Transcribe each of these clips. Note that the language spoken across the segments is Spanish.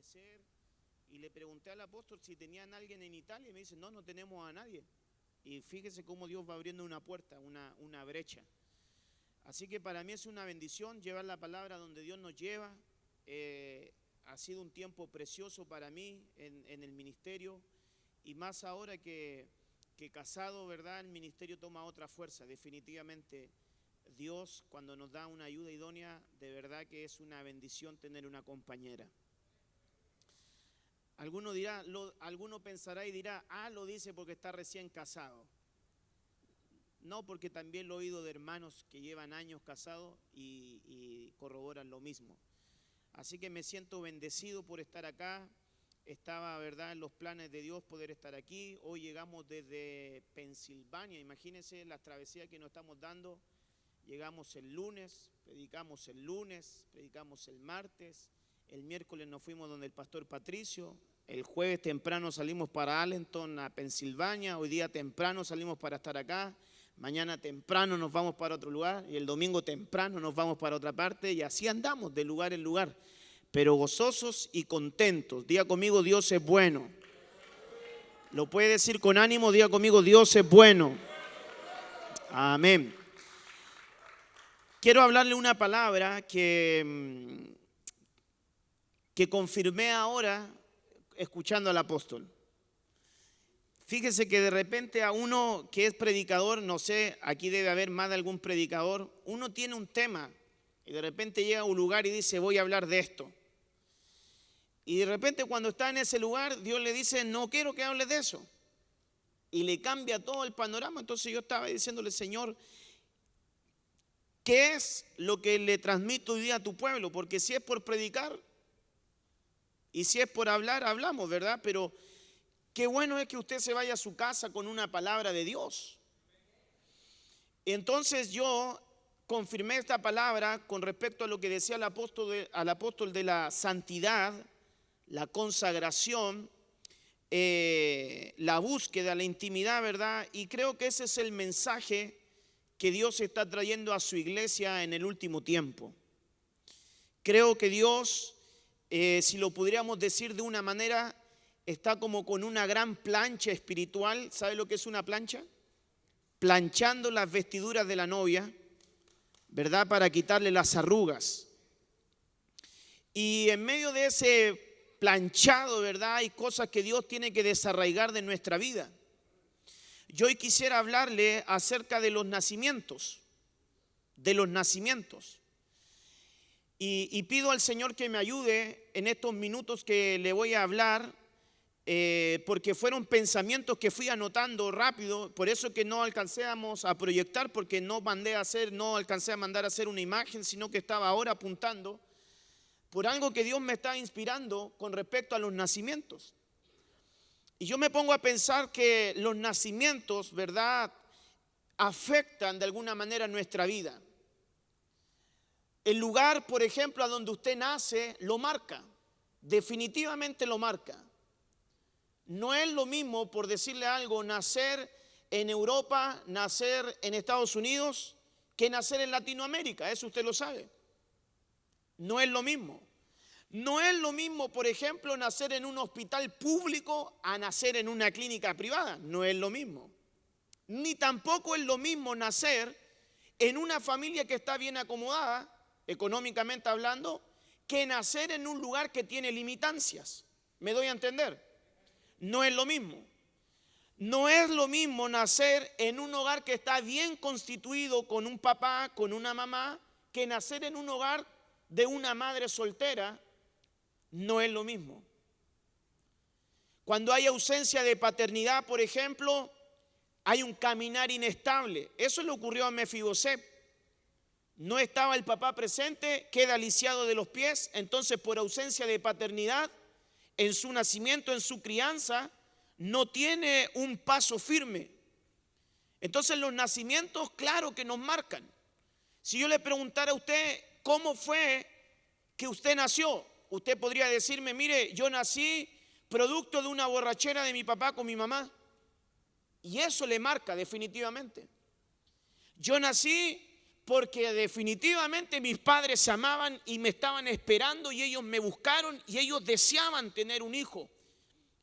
hacer. Y le pregunté al apóstol si tenían alguien en Italia y me dice, no, no tenemos a nadie. Y fíjese cómo Dios va abriendo una puerta, una brecha. Así que para mí es una bendición llevar la palabra donde Dios nos lleva. Ha sido un tiempo precioso para mí en el ministerio, y más ahora que casado, ¿verdad? El ministerio toma otra fuerza. Definitivamente Dios, cuando nos da una ayuda idónea, de verdad que es una bendición tener una compañera. Alguno pensará y dirá, lo dice porque está recién casado. No, porque también lo he oído de hermanos que llevan años casados y corroboran lo mismo. Así que me siento bendecido por estar acá. Estaba, ¿verdad?, en los planes de Dios poder estar aquí. Hoy llegamos desde Pensilvania. Imagínense la travesía que nos estamos dando. Llegamos el lunes, predicamos el martes. El miércoles nos fuimos donde el pastor Patricio. El jueves temprano salimos para Allenton, a Pensilvania. Hoy día temprano salimos para estar acá. Mañana temprano nos vamos para otro lugar. Y el domingo temprano nos vamos para otra parte. Y así andamos de lugar en lugar, pero gozosos y contentos. Diga conmigo, Dios es bueno. Lo puede decir con ánimo, diga conmigo, Dios es bueno. Amén. Quiero hablarle una palabra que confirmé ahora escuchando al apóstol. Fíjese que de repente a uno que es predicador, no sé, aquí debe haber más de algún predicador, uno tiene un tema y de repente llega a un lugar y dice, voy a hablar de esto. Y de repente cuando está en ese lugar, Dios le dice, no quiero que hables de eso. Y le cambia todo el panorama. Entonces yo estaba diciéndole, Señor, ¿qué es lo que le transmito hoy día a tu pueblo? Porque si es por predicar y si es por hablar, hablamos, ¿verdad? Pero qué bueno es que usted se vaya a su casa con una palabra de Dios. Entonces yo confirmé esta palabra con respecto a lo que decía al apóstol de la santidad, la consagración, la búsqueda, la intimidad, ¿verdad? Y creo que ese es el mensaje que Dios está trayendo a su iglesia en el último tiempo. Creo que Dios, si lo pudiéramos decir de una manera, está como con una gran plancha espiritual. ¿Sabe lo que es una plancha? Planchando las vestiduras de la novia, ¿verdad? Para quitarle las arrugas. Y en medio de ese planchado, ¿verdad?, hay cosas que Dios tiene que desarraigar de nuestra vida. Yo hoy quisiera hablarle acerca de los nacimientos. Y pido al Señor que me ayude en estos minutos que le voy a hablar, porque fueron pensamientos que fui anotando rápido, por eso que no alcancemos a proyectar, porque no alcancé a mandar a hacer una imagen, sino que estaba ahora apuntando por algo que Dios me está inspirando con respecto a los nacimientos. Y yo me pongo a pensar que los nacimientos, ¿verdad?, afectan de alguna manera nuestra vida. El lugar, por ejemplo, a donde usted nace, lo marca, definitivamente lo marca. No es lo mismo, por decirle algo, nacer en Europa, nacer en Estados Unidos, que nacer en Latinoamérica, eso usted lo sabe. No es lo mismo. No es lo mismo, por ejemplo, nacer en un hospital público a nacer en una clínica privada. No es lo mismo. Ni tampoco es lo mismo nacer en una familia que está bien acomodada, económicamente hablando, que nacer en un lugar que tiene limitancias. ¿Me doy a entender? No es lo mismo. No es lo mismo nacer en un hogar que está bien constituido con un papá, con una mamá, que nacer en un hogar de una madre soltera. No es lo mismo. Cuando hay ausencia de paternidad, por ejemplo, hay un caminar inestable. Eso le ocurrió a Mefiboset. No estaba el papá presente, queda lisiado de los pies, entonces por ausencia de paternidad, en su nacimiento, en su crianza, no tiene un paso firme. Entonces los nacimientos, claro que nos marcan. Si yo le preguntara a usted cómo fue que usted nació, usted podría decirme, mire, yo nací producto de una borrachera de mi papá con mi mamá. Y eso le marca definitivamente. Yo nací porque definitivamente mis padres se amaban y me estaban esperando y ellos me buscaron y ellos deseaban tener un hijo.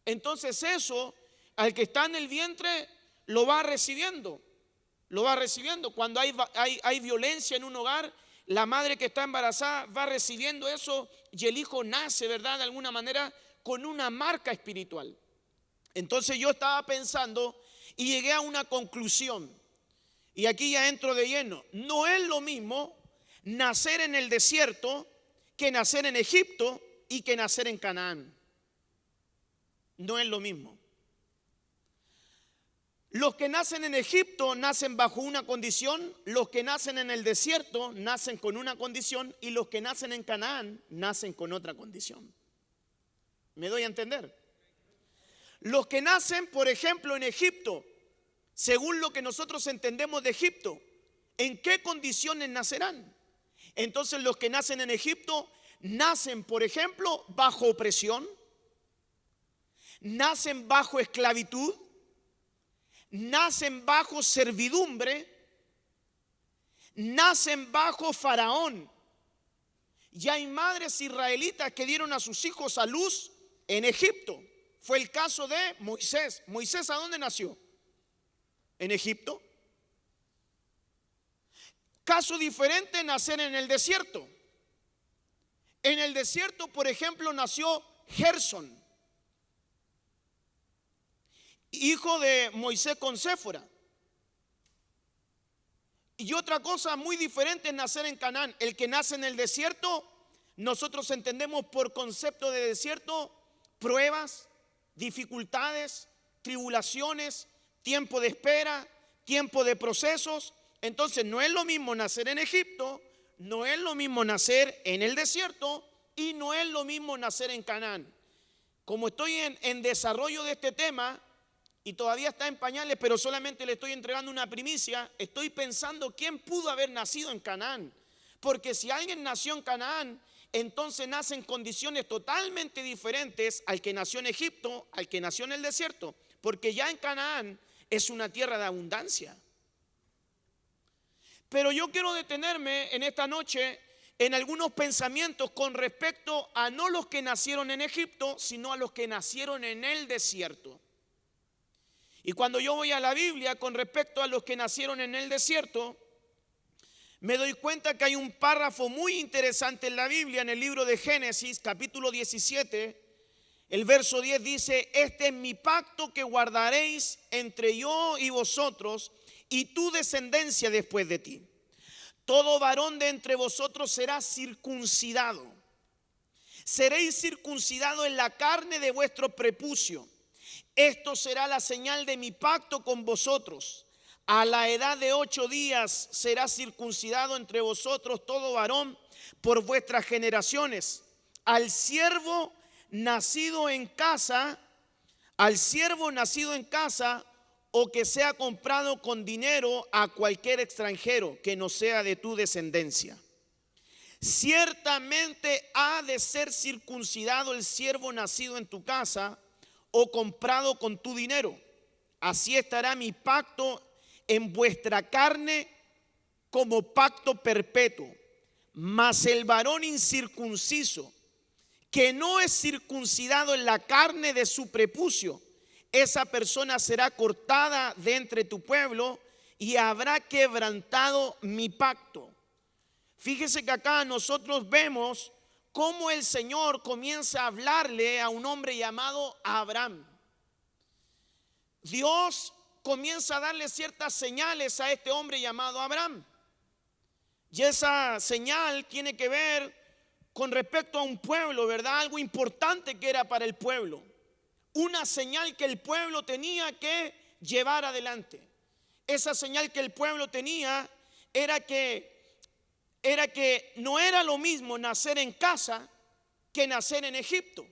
Entonces eso, al que está en el vientre, lo va recibiendo. Lo va recibiendo. Cuando hay violencia en un hogar, la madre que está embarazada va recibiendo eso y el hijo nace, ¿verdad? De alguna manera con una marca espiritual. Entonces yo estaba pensando y llegué a una conclusión. Y aquí ya entro de lleno. No es lo mismo nacer en el desierto que nacer en Egipto y que nacer en Canaán. No es lo mismo. Los que nacen en Egipto nacen bajo una condición, los que nacen en el desierto nacen con una condición y los que nacen en Canaán nacen con otra condición. ¿Me doy a entender? Los que nacen, por ejemplo, en Egipto, según lo que nosotros entendemos de Egipto, ¿en qué condiciones nacerán? Entonces los que nacen en Egipto nacen, por ejemplo, bajo opresión, nacen bajo esclavitud, nacen bajo servidumbre, nacen bajo Faraón. Ya hay madres israelitas que dieron a sus hijos a luz en Egipto. Fue el caso de Moisés. ¿Moisés a dónde nació? En Egipto. Caso diferente, nacer en el desierto. En el desierto, por ejemplo, nació Gersón, hijo de Moisés con Séfora. Y otra cosa muy diferente es nacer en Canaán. El que nace en el desierto, nosotros entendemos por concepto de desierto pruebas, dificultades, tribulaciones, tiempo de espera, tiempo de procesos. Entonces no es lo mismo nacer en Egipto, no es lo mismo nacer en el desierto y no es lo mismo nacer en Canaán. Como estoy en desarrollo de este tema y todavía está en pañales, pero solamente le estoy entregando una primicia, estoy pensando quién pudo haber nacido en Canaán. Porque si alguien nació en Canaán, entonces nace en condiciones totalmente diferentes al que nació en Egipto, al que nació en el desierto. Porque ya en Canaán es una tierra de abundancia. Pero yo quiero detenerme en esta noche en algunos pensamientos con respecto a no los que nacieron en Egipto, sino a los que nacieron en el desierto. Y cuando yo voy a la Biblia con respecto a los que nacieron en el desierto, me doy cuenta que hay un párrafo muy interesante en la Biblia, en el libro de Génesis, capítulo 17, el verso 10 dice: este es mi pacto que guardaréis entre yo y vosotros y tu descendencia después de ti. Todo varón de entre vosotros será circuncidado. Seréis circuncidados en la carne de vuestro prepucio. Esto será la señal de mi pacto con vosotros. A la edad de 8 días será circuncidado entre vosotros todo varón por vuestras generaciones. Al siervo nacido en casa, o que sea comprado con dinero, a cualquier extranjero que no sea de tu descendencia. Ciertamente ha de ser circuncidado el siervo nacido en tu casa o comprado con tu dinero. Así estará mi pacto en vuestra carne como pacto perpetuo. Mas el varón incircunciso, que no es circuncidado en la carne de su prepucio, esa persona será cortada de entre tu pueblo y habrá quebrantado mi pacto. Fíjese que acá nosotros vemos cómo el Señor comienza a hablarle a un hombre llamado Abraham. Dios comienza a darle ciertas señales a este hombre llamado Abraham. Y esa señal tiene que ver con respecto a un pueblo, ¿verdad? Algo importante que era para el pueblo. Una señal que el pueblo tenía que llevar adelante. Esa señal que el pueblo tenía era que no era lo mismo nacer en casa que nacer en Egipto.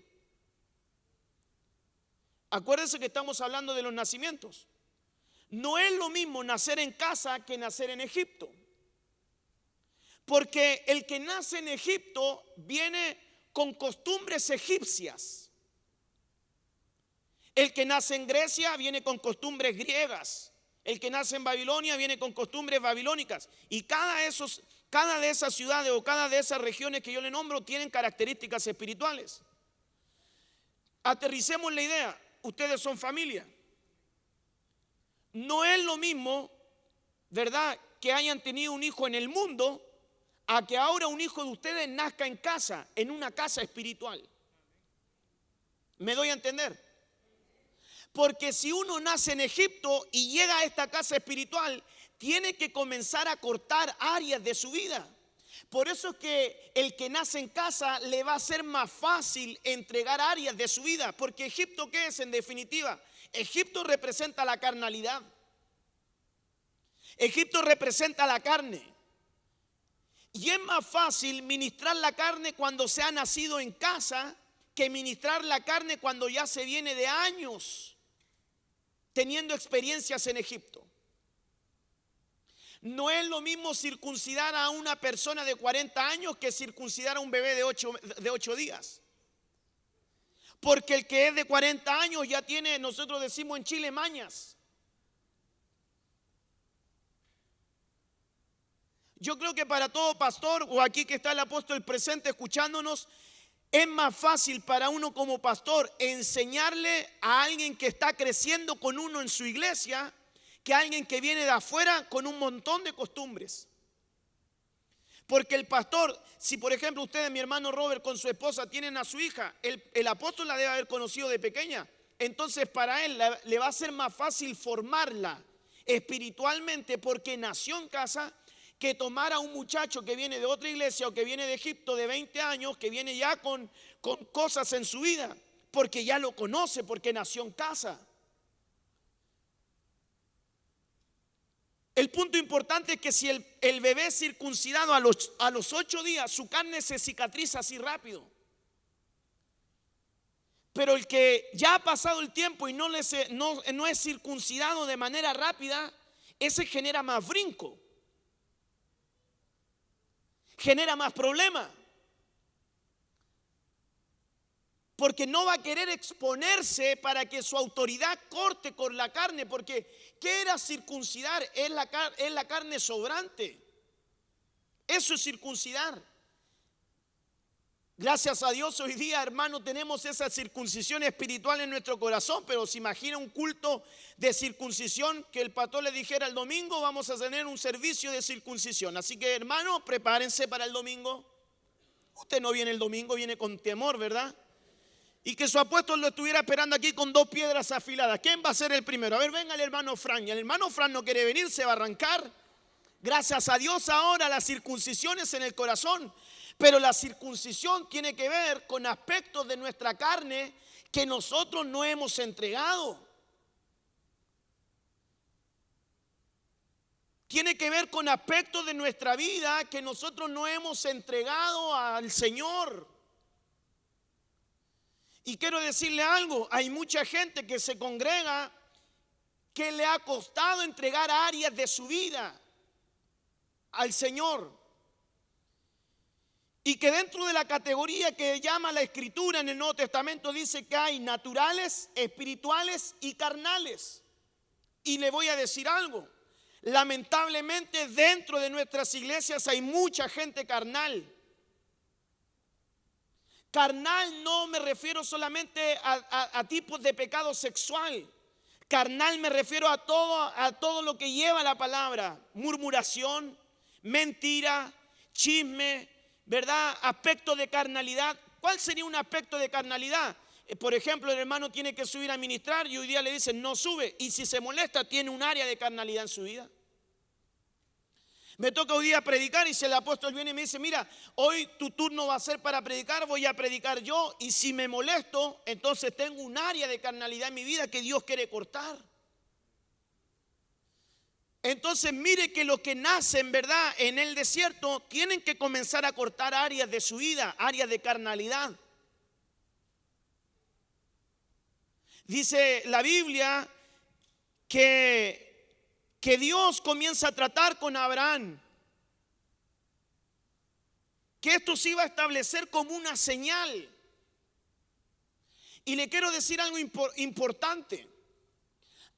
Acuérdense que estamos hablando de los nacimientos. No es lo mismo nacer en casa que nacer en Egipto. Porque el que nace en Egipto viene con costumbres egipcias. El que nace en Grecia viene con costumbres griegas. El que nace en Babilonia viene con costumbres babilónicas. Y cada de esas ciudades o cada de esas regiones que yo le nombro tienen características espirituales. Aterricemos la idea. Ustedes son familia. No es lo mismo, ¿verdad?, que hayan tenido un hijo en el mundo a que ahora un hijo de ustedes nazca en casa, en una casa espiritual. ¿Me doy a entender? Porque si uno nace en Egipto y llega a esta casa espiritual, tiene que comenzar a cortar áreas de su vida. Por eso es que el que nace en casa le va a ser más fácil entregar áreas de su vida. Porque Egipto, ¿qué es en definitiva? Egipto representa la carnalidad. Egipto representa la carne. Y es más fácil ministrar la carne cuando se ha nacido en casa que ministrar la carne cuando ya se viene de años teniendo experiencias en Egipto. No es lo mismo circuncidar a una persona de 40 años que circuncidar a un bebé de 8 días. Porque el que es de 40 años ya tiene, nosotros decimos en Chile, mañas. Yo creo que para todo pastor, o aquí que está el apóstol presente escuchándonos, es más fácil para uno como pastor enseñarle a alguien que está creciendo con uno en su iglesia que alguien que viene de afuera con un montón de costumbres. Porque el pastor, si por ejemplo ustedes, mi hermano Robert con su esposa tienen a su hija, el apóstol la debe haber conocido de pequeña, entonces para él le va a ser más fácil formarla espiritualmente porque nació en casa, que tomar a un muchacho que viene de otra iglesia o que viene de Egipto de 20 años, que viene ya con cosas en su vida, porque ya lo conoce, porque nació en casa. El punto importante es que si el bebé es circuncidado a los 8 días, su carne se cicatriza así rápido. Pero el que ya ha pasado el tiempo y no es circuncidado de manera rápida, ese genera más brinco, genera más problema. Porque no va a querer exponerse para que su autoridad corte con la carne. Porque ¿qué era circuncidar? Es la carne sobrante. Eso es circuncidar. Gracias a Dios hoy día, hermano, tenemos esa circuncisión espiritual en nuestro corazón. Pero se imagina un culto de circuncisión que el pastor le dijera: el domingo vamos a tener un servicio de circuncisión. Así que, hermano, prepárense para el domingo. Usted no viene el domingo, viene con temor, ¿verdad? Y que su apóstol lo estuviera esperando aquí con 2 piedras afiladas. ¿Quién va a ser el primero? A ver, venga el hermano Fran. Y el hermano Fran no quiere venir, se va a arrancar. Gracias a Dios ahora la circuncisión es en el corazón. Pero la circuncisión tiene que ver con aspectos de nuestra carne que nosotros no hemos entregado. Tiene que ver con aspectos de nuestra vida que nosotros no hemos entregado al Señor. Y quiero decirle algo, hay mucha gente que se congrega que le ha costado entregar áreas de su vida al Señor. Y que dentro de la categoría que llama la Escritura en el Nuevo Testamento dice que hay naturales, espirituales y carnales. Y le voy a decir algo, lamentablemente dentro de nuestras iglesias hay mucha gente carnal. Carnal no me refiero solamente a tipos de pecado sexual. Carnal me refiero a todo lo que lleva la palabra. Murmuración, mentira, chisme, ¿verdad? Aspecto de carnalidad. ¿Cuál sería un aspecto de carnalidad? Por ejemplo, el hermano tiene que subir a ministrar y hoy día le dicen no sube. Y si se molesta, tiene un área de carnalidad en su vida. Me toca hoy día predicar y si el apóstol viene y me dice: mira, hoy tu turno va a ser para predicar, voy a predicar yo. Y si me molesto, entonces tengo un área de carnalidad en mi vida que Dios quiere cortar. Entonces mire que los que nacen, ¿verdad?, en el desierto tienen que comenzar a cortar áreas de su vida, áreas de carnalidad. Dice la Biblia que Dios comienza a tratar con Abraham, que esto se iba a establecer como una señal. Y le quiero decir algo importante.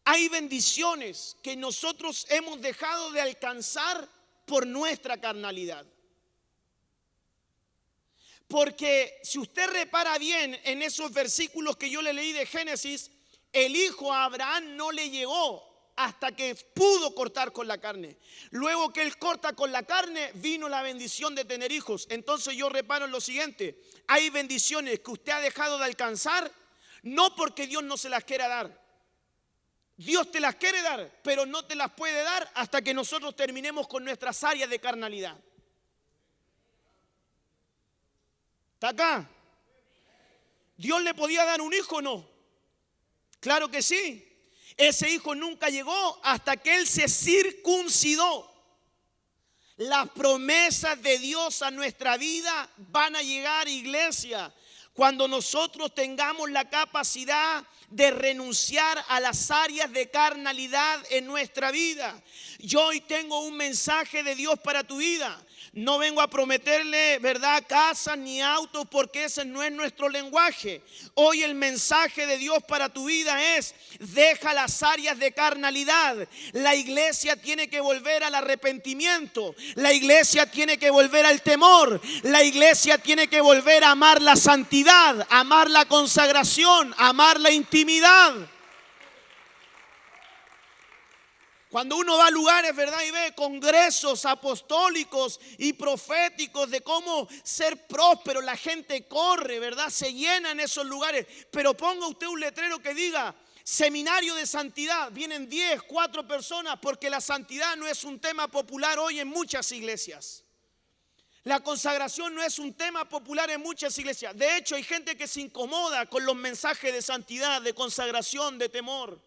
Hay bendiciones que nosotros hemos dejado de alcanzar por nuestra carnalidad. Porque si usted repara bien en esos versículos que yo le leí de Génesis, el hijo a Abraham no le llegó hasta que pudo cortar con la carne. Luego que él corta con la carne, vino la bendición de tener hijos. Entonces yo reparo en lo siguiente: hay bendiciones que usted ha dejado de alcanzar, no porque Dios no se las quiera dar. Dios te las quiere dar, pero no te las puede dar hasta que nosotros terminemos con nuestras áreas de carnalidad. ¿Está acá? ¿Dios le podía dar un hijo o no? Claro que sí. Ese hijo nunca llegó hasta que él se circuncidó. Las promesas de Dios a nuestra vida van a llegar, iglesia, cuando nosotros tengamos la capacidad de renunciar a las áreas de carnalidad en nuestra vida. Yo hoy tengo un mensaje de Dios para tu vida. No vengo a prometerle, ¿verdad?, casas ni autos, porque ese no es nuestro lenguaje. Hoy el mensaje de Dios para tu vida es: deja las áreas de carnalidad. La iglesia tiene que volver al arrepentimiento. La iglesia tiene que volver al temor. La iglesia tiene que volver a amar la santidad, amar la consagración, amar la intimidad. Cuando uno va a lugares, ¿verdad?, y ve congresos apostólicos y proféticos de cómo ser próspero, la gente corre, ¿verdad?, se llena en esos lugares. Pero ponga usted un letrero que diga: seminario de santidad. Vienen 10, 4 personas, porque la santidad no es un tema popular hoy en muchas iglesias. La consagración no es un tema popular en muchas iglesias. De hecho, hay gente que se incomoda con los mensajes de santidad, de consagración, de temor.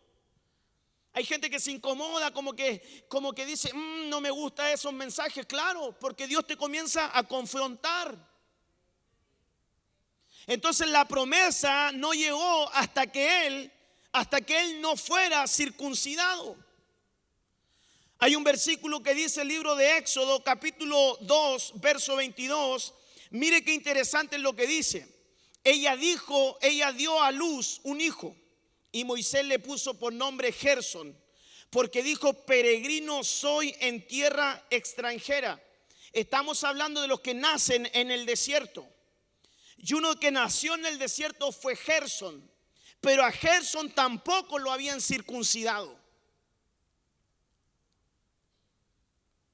Hay gente que se incomoda, como que dice: no me gustan esos mensajes. Claro, porque Dios te comienza a confrontar. Entonces la promesa no llegó hasta que él no fuera circuncidado. Hay un versículo que dice el libro de Éxodo, capítulo 2, verso 22. Mire qué interesante es lo que dice. Ella dio a luz un hijo, y Moisés le puso por nombre Gersón, porque dijo: peregrino soy en tierra extranjera. Estamos hablando de los que nacen en el desierto. Y uno que nació en el desierto fue Gersón, pero a Gersón tampoco lo habían circuncidado.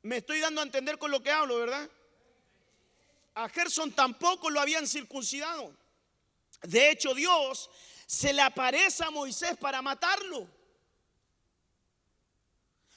Me estoy dando a entender con lo que hablo, ¿verdad? A Gersón tampoco lo habían circuncidado. De hecho, Dios se le aparece a Moisés para matarlo.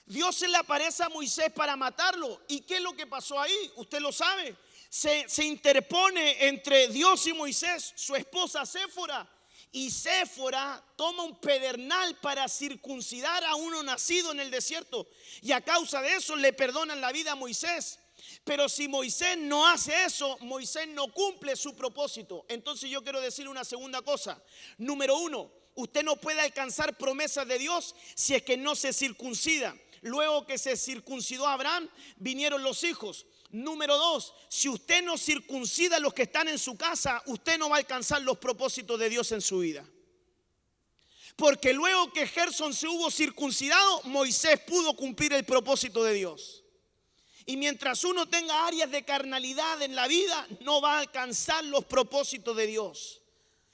Dios se le aparece a Moisés para matarlo. ¿Y qué es lo que pasó ahí? Usted lo sabe. Se interpone entre Dios y Moisés su esposa Séfora. Y Séfora toma un pedernal para circuncidar a uno nacido en el desierto. Y a causa de eso le perdonan la vida a Moisés. Pero si Moisés no hace eso, Moisés no cumple su propósito. Entonces yo quiero decirle una segunda cosa. Número 1, usted no puede alcanzar promesas de Dios si es que no se circuncida. Luego que se circuncidó Abraham, vinieron los hijos. Número 2, si usted no circuncida a los que están en su casa, usted no va a alcanzar los propósitos de Dios en su vida. Porque luego que Gersón se hubo circuncidado, Moisés pudo cumplir el propósito de Dios. Y mientras uno tenga áreas de carnalidad en la vida, no va a alcanzar los propósitos de Dios.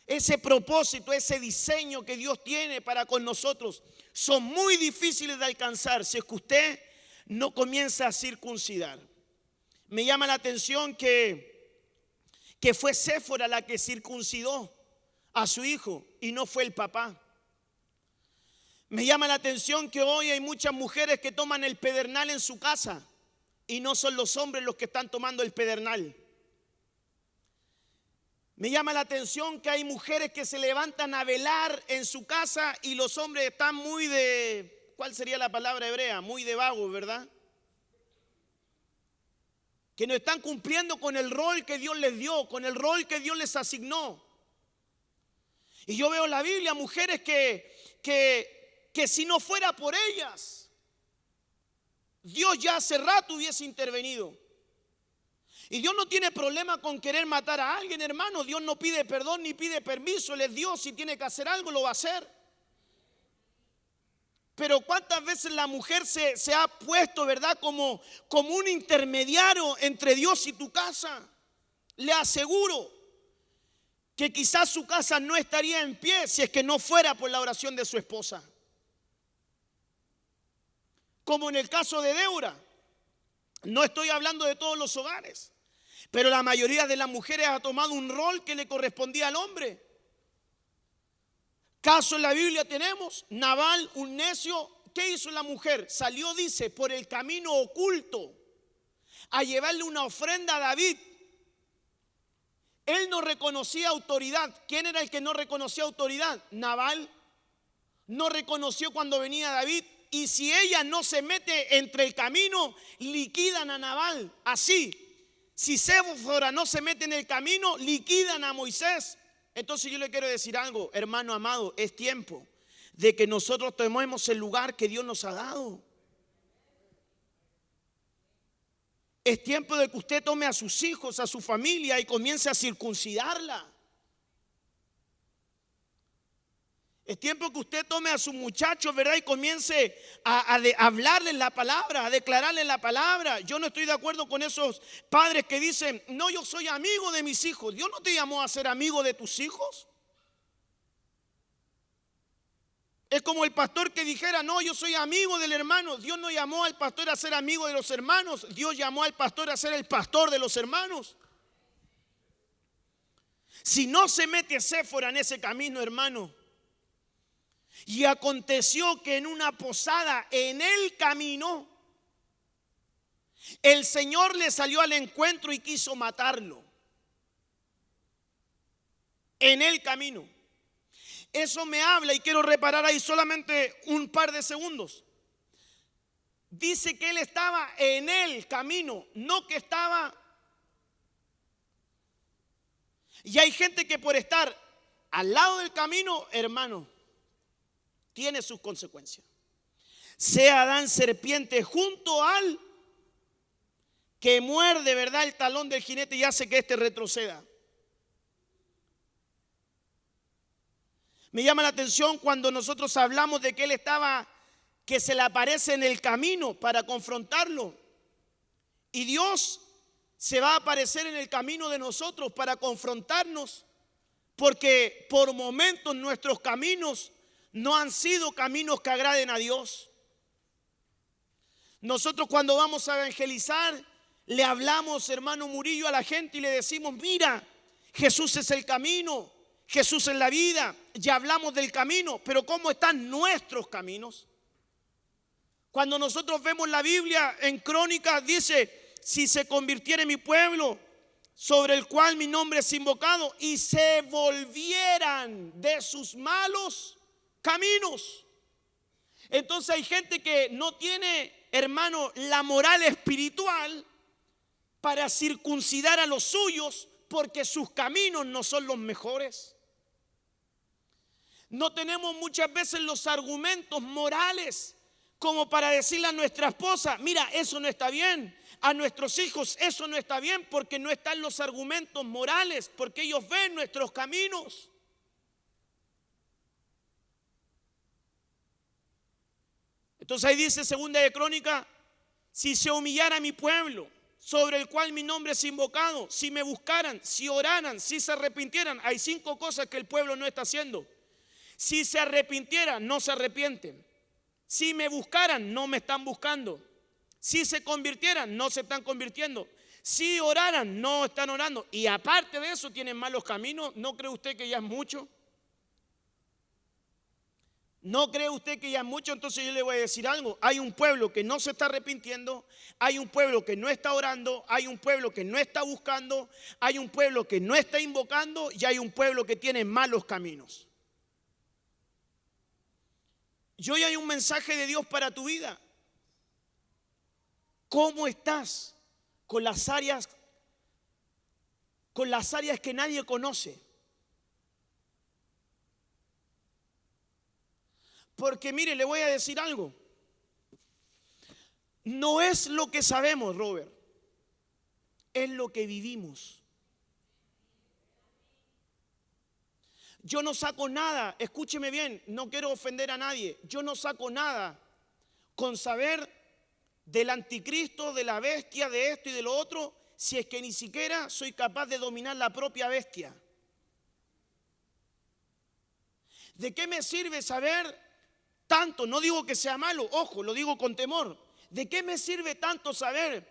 Ese propósito, ese diseño que Dios tiene para con nosotros, son muy difíciles de alcanzar si es que usted no comienza a circuncidar. Me llama la atención que fue Séfora la que circuncidó a su hijo y no fue el papá. Me llama la atención que hoy hay muchas mujeres que toman el pedernal en su casa y no son los hombres los que están tomando el pedernal. Me llama la atención que hay mujeres que se levantan a velar en su casa y los hombres están muy de, ¿cuál sería la palabra hebrea? Muy de vagos, ¿verdad? Que no están cumpliendo con el rol que Dios les dio, con el rol que Dios les asignó. Y yo veo en la Biblia mujeres que si no fuera por ellas, Dios ya hace rato hubiese intervenido. Y Dios no tiene problema con querer matar a alguien, hermano. Dios no pide perdón ni pide permiso. Él es Dios, si tiene que hacer algo lo va a hacer. Pero ¿cuántas veces la mujer se ha puesto, verdad, como un intermediario entre Dios y tu casa? Le aseguro que quizás su casa no estaría en pie si es que no fuera por la oración de su esposa. Como en el caso de Débora. No estoy hablando de todos los hogares, pero la mayoría de las mujeres ha tomado un rol que le correspondía al hombre. Caso en la Biblia tenemos, Nabal, un necio. ¿Qué hizo la mujer? Salió, dice, por el camino oculto a llevarle una ofrenda a David. Él no reconocía autoridad. ¿Quién era el que no reconocía autoridad? Nabal. No reconoció cuando venía David. Y si ella no se mete entre el camino, liquidan a Nabal. Así, si Séfora no se mete en el camino, liquidan a Moisés. Entonces yo le quiero decir algo, hermano amado, es tiempo de que nosotros tomemos el lugar que Dios nos ha dado. Es tiempo de que usted tome a sus hijos, a su familia y comience a circuncidarla. Es tiempo que usted tome a sus muchachos, ¿verdad? Y comience a hablarles la palabra, a declararles la palabra. Yo no estoy de acuerdo con esos padres que dicen, no, yo soy amigo de mis hijos. Dios no te llamó a ser amigo de tus hijos. Es como el pastor que dijera, no, yo soy amigo del hermano. Dios no llamó al pastor a ser amigo de los hermanos. Dios llamó al pastor a ser el pastor de los hermanos. Si no se mete Séfora en ese camino, hermano. Y aconteció que en una posada en el camino, el Señor le salió al encuentro y quiso matarlo. En el camino. Eso me habla y quiero reparar ahí solamente un par de segundos. Dice que él estaba en el camino, no que estaba. Y hay gente que por estar al lado del camino, hermano, tiene sus consecuencias. Sea Adán serpiente junto al que muerde, ¿verdad?, el talón del jinete y hace que éste retroceda. Me llama la atención cuando nosotros hablamos de que él estaba, que se le aparece en el camino para confrontarlo. Y Dios se va a aparecer en el camino de nosotros para confrontarnos, porque por momentos nuestros caminos no han sido caminos que agraden a Dios. Nosotros cuando vamos a evangelizar, le hablamos, hermano Murillo, a la gente y le decimos, mira, Jesús es el camino, Jesús es la vida. Ya hablamos del camino, pero ¿cómo están nuestros caminos? Cuando nosotros vemos la Biblia en Crónicas, dice, si se convirtiera mi pueblo, sobre el cual mi nombre es invocado, y se volvieran de sus malos caminos. Entonces hay gente que no tiene, hermano, la moral espiritual para circuncidar a los suyos porque sus caminos no son los mejores. No tenemos muchas veces los argumentos morales como para decirle a nuestra esposa, mira, eso no está bien. A nuestros hijos, eso no está bien, porque no están los argumentos morales, porque ellos ven nuestros caminos. Entonces ahí dice segunda de Crónica, si se humillara mi pueblo, sobre el cual mi nombre es invocado, si me buscaran, si oraran, si se arrepintieran. Hay 5 cosas que el pueblo no está haciendo. Si se arrepintieran, no se arrepienten. Si me buscaran, no me están buscando. Si se convirtieran, no se están convirtiendo. Si oraran, no están orando. Y aparte de eso, tienen malos caminos. ¿No cree usted que ya es mucho? ¿No cree usted que ya es mucho? Entonces yo le voy a decir algo. Hay un pueblo que no se está arrepintiendo. Hay un pueblo que no está orando. Hay un pueblo que no está buscando. Hay un pueblo que no está invocando. Y hay un pueblo que tiene malos caminos. Y hoy hay un mensaje de Dios para tu vida. ¿Cómo estás con las áreas que nadie conoce? Porque mire, le voy a decir algo. No es lo que sabemos, Robert, es lo que vivimos. Yo no saco nada, escúcheme bien, no quiero ofender a nadie. Yo no saco nada con saber del anticristo, de la bestia, de esto y de lo otro, si es que ni siquiera soy capaz de dominar la propia bestia. ¿De qué me sirve saber tanto? No digo que sea malo, ojo, lo digo con temor. ¿De qué me sirve tanto saber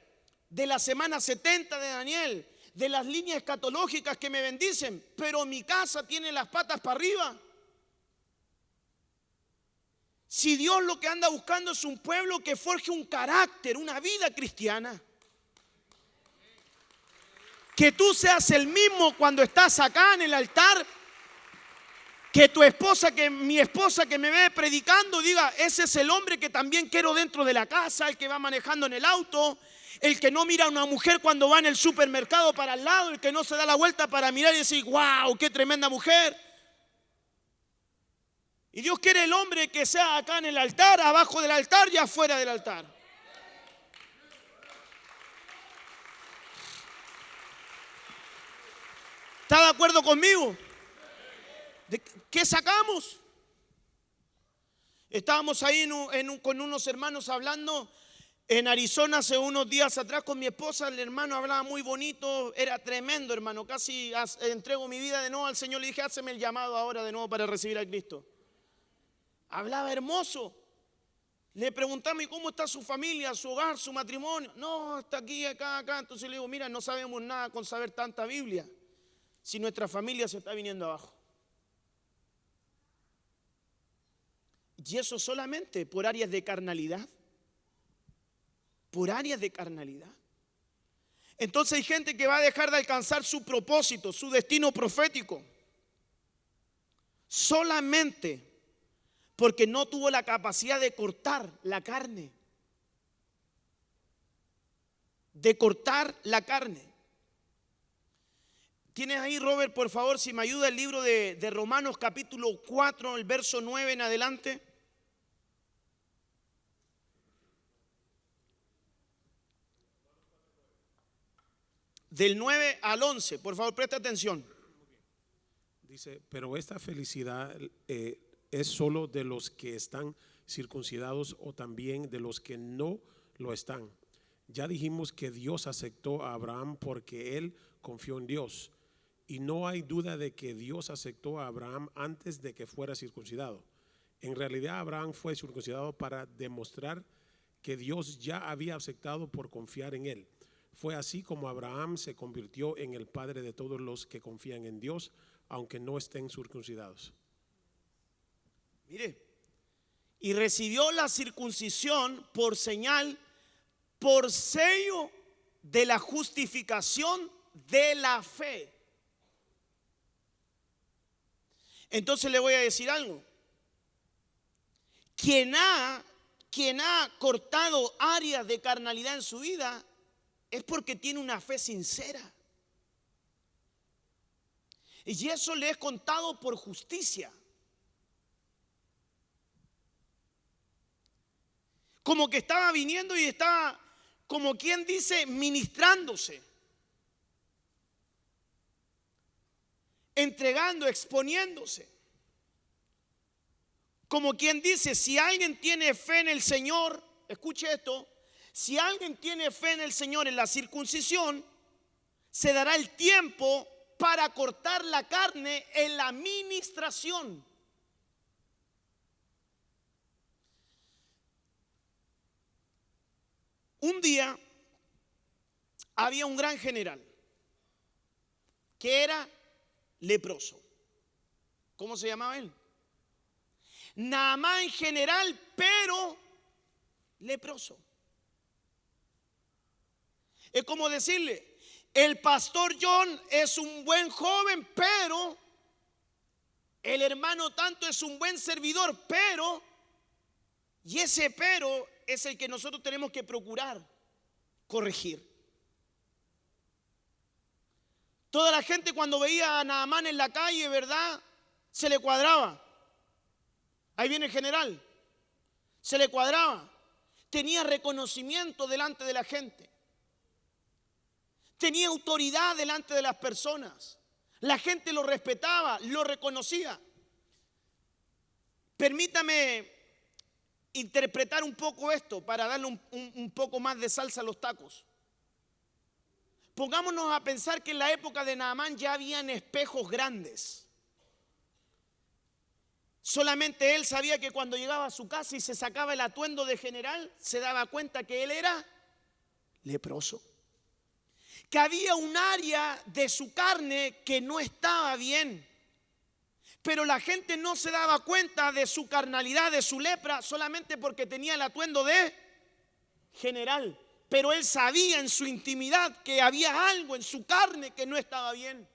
de la semana 70 de Daniel, de las líneas escatológicas que me bendicen, pero mi casa tiene las patas para arriba? Si Dios lo que anda buscando es un pueblo que forje un carácter, una vida cristiana. Que tú seas el mismo cuando estás acá en el altar, que tu esposa, que mi esposa que me ve predicando diga, ese es el hombre que también quiero dentro de la casa, el que va manejando en el auto, el que no mira a una mujer cuando va en el supermercado para al lado, el que no se da la vuelta para mirar y decir, wow, qué tremenda mujer. Y Dios quiere el hombre que sea acá en el altar, abajo del altar y afuera del altar. ¿Está de acuerdo conmigo? ¿Qué sacamos? Estábamos ahí con unos hermanos hablando en Arizona hace unos días atrás con mi esposa. El hermano hablaba muy bonito, era tremendo, hermano. Casi entrego mi vida de nuevo al Señor. Le dije, háceme el llamado ahora de nuevo para recibir a Cristo. Hablaba hermoso. Le preguntamos, ¿y cómo está su familia, su hogar, su matrimonio? No, está aquí, acá, acá. Entonces le digo, mira, no sabemos nada con saber tanta Biblia si nuestra familia se está viniendo abajo. Y eso solamente por áreas de carnalidad. Por áreas de carnalidad. Entonces hay gente que va a dejar de alcanzar su propósito, su destino profético, solamente porque no tuvo la capacidad de cortar la carne. De cortar la carne. ¿Tienes ahí, Robert, por favor, si me ayuda el libro de Romanos capítulo 4, el verso 9 en adelante? Del 9 al 11, por favor, presta atención. Dice, pero esta felicidad es solo de los que están circuncidados o también de los que no lo están. Ya dijimos que Dios aceptó a Abraham porque él confió en Dios. Y no hay duda de que Dios aceptó a Abraham antes de que fuera circuncidado. En realidad Abraham fue circuncidado para demostrar que Dios ya había aceptado por confiar en él. Fue así como Abraham se convirtió en el padre de todos los que confían en Dios, aunque no estén circuncidados. Mire, y recibió la circuncisión por señal, por sello de la justificación de la fe. Entonces le voy a decir algo. Quien ha cortado áreas de carnalidad en su vida es porque tiene una fe sincera. Y eso le es contado por justicia. Como que estaba viniendo y estaba, como quien dice, ministrándose. Entregando, exponiéndose. Como quien dice, si alguien tiene fe en el Señor, escuche esto, si alguien tiene fe en el Señor en la circuncisión, se dará el tiempo para cortar la carne en la ministración. Un día había un gran general que era leproso. ¿Cómo se llamaba él? Naamán general, pero leproso. Es como decirle, el pastor John es un buen joven, pero el hermano tanto es un buen servidor, pero, y ese pero es el que nosotros tenemos que procurar corregir. Toda la gente cuando veía a Naamán en la calle, ¿verdad? Se le cuadraba. Ahí viene el general. Se le cuadraba. Tenía reconocimiento delante de la gente. Tenía autoridad delante de las personas. La gente lo respetaba, lo reconocía. Permítame interpretar un poco esto para darle un poco más de salsa a los tacos. Pongámonos a pensar que en la época de Naamán ya habían espejos grandes. Solamente él sabía que cuando llegaba a su casa y se sacaba el atuendo de general, se daba cuenta que él era leproso. Que había un área de su carne que no estaba bien. Pero la gente no se daba cuenta de su carnalidad, de su lepra, solamente porque tenía el atuendo de general. Pero él sabía en su intimidad que había algo en su carne que no estaba bien.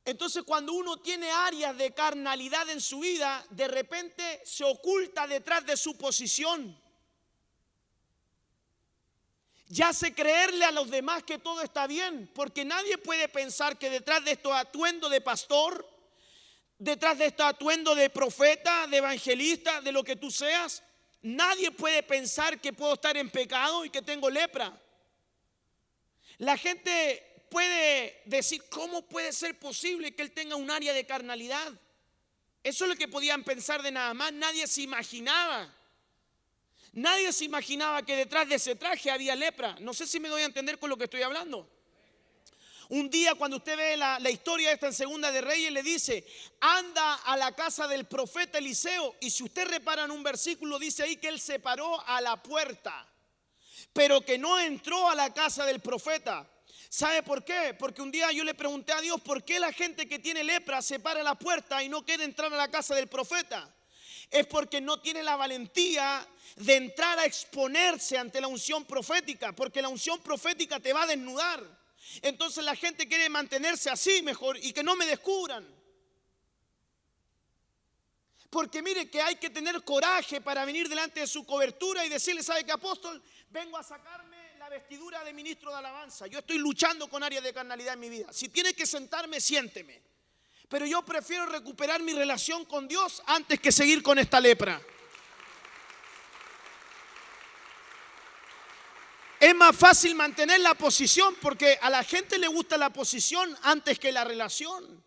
Entonces, cuando uno tiene áreas de carnalidad en su vida, de repente se oculta detrás de su posición. Ya hace creerle a los demás que todo está bien, porque nadie puede pensar que detrás de estos atuendos de pastor, detrás de estos atuendos de profeta, de evangelista, de lo que tú seas, nadie puede pensar que puedo estar en pecado y que tengo lepra. La gente puede decir, ¿cómo puede ser posible que él tenga un área de carnalidad? Eso es lo que podían pensar de Naamán. Nadie se imaginaba que detrás de ese traje había lepra. No sé si me doy a entender con lo que estoy hablando. Un día, cuando usted ve la historia esta en Segunda de Reyes, le dice, anda a la casa del profeta Eliseo. Y si usted repara en un versículo, dice ahí que él se paró a la puerta, pero que no entró a la casa del profeta. ¿Sabe por qué? Porque un día yo le pregunté a Dios, ¿por qué la gente que tiene lepra se para a la puerta y no quiere entrar a la casa del profeta? Es porque no tiene la valentía de entrar a exponerse ante la unción profética, porque la unción profética te va a desnudar. Entonces la gente quiere mantenerse así mejor y que no me descubran. Porque mire que hay que tener coraje para venir delante de su cobertura y decirle, ¿sabe qué, apóstol? Vengo a sacarme la vestidura de ministro de alabanza. Yo estoy luchando con áreas de carnalidad en mi vida. Si tiene que sentarme, siénteme. Pero yo prefiero recuperar mi relación con Dios antes que seguir con esta lepra. Es más fácil mantener la posición porque a la gente le gusta la posición antes que la relación.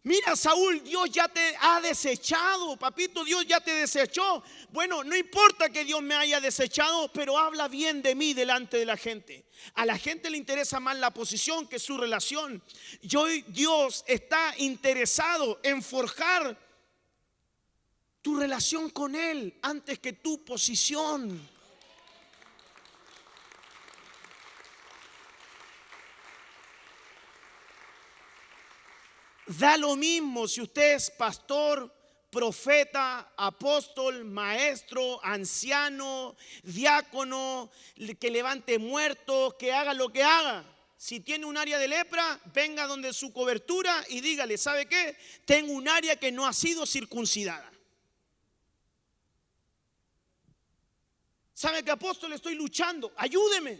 Mira, Saúl, Dios ya te ha desechado, papito, Dios ya te desechó. Bueno, no importa que Dios me haya desechado, pero habla bien de mí delante de la gente. A la gente le interesa más la posición que su relación. Y hoy Dios está interesado en forjar tu relación con Él antes que tu posición. Da lo mismo si usted es pastor, profeta, apóstol, maestro, anciano, diácono, que levante muertos, que haga lo que haga. Si tiene un área de lepra, venga donde su cobertura y dígale, ¿sabe qué? Tengo un área que no ha sido circuncidada. ¿Sabe qué, apóstol? Estoy luchando. Ayúdeme.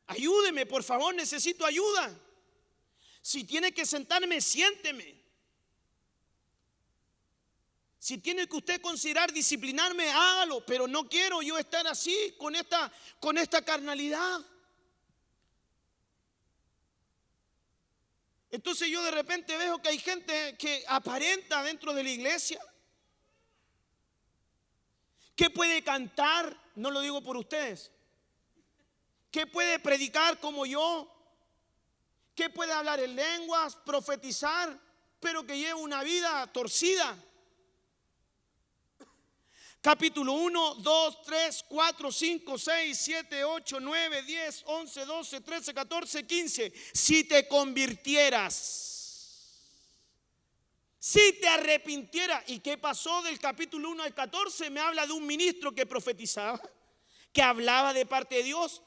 Ayúdeme, por favor, necesito ayuda. Si tiene que sentarme, siénteme. Si tiene que usted considerar disciplinarme, hágalo. Pero no quiero yo estar así, con esta carnalidad. Entonces yo de repente veo que hay gente que aparenta dentro de la iglesia, que puede cantar, no lo digo por ustedes, que puede predicar como yo, que puede hablar en lenguas, profetizar, pero que lleva una vida torcida. Capítulo 1, 2, 3, 4, 5, 6, 7, 8, 9, 10, 11, 12, 13, 14, 15. Si te convirtieras, si te arrepintieras. ¿Y qué pasó del capítulo 1 al 14? Me habla de un ministro que profetizaba, que hablaba de parte de Dios,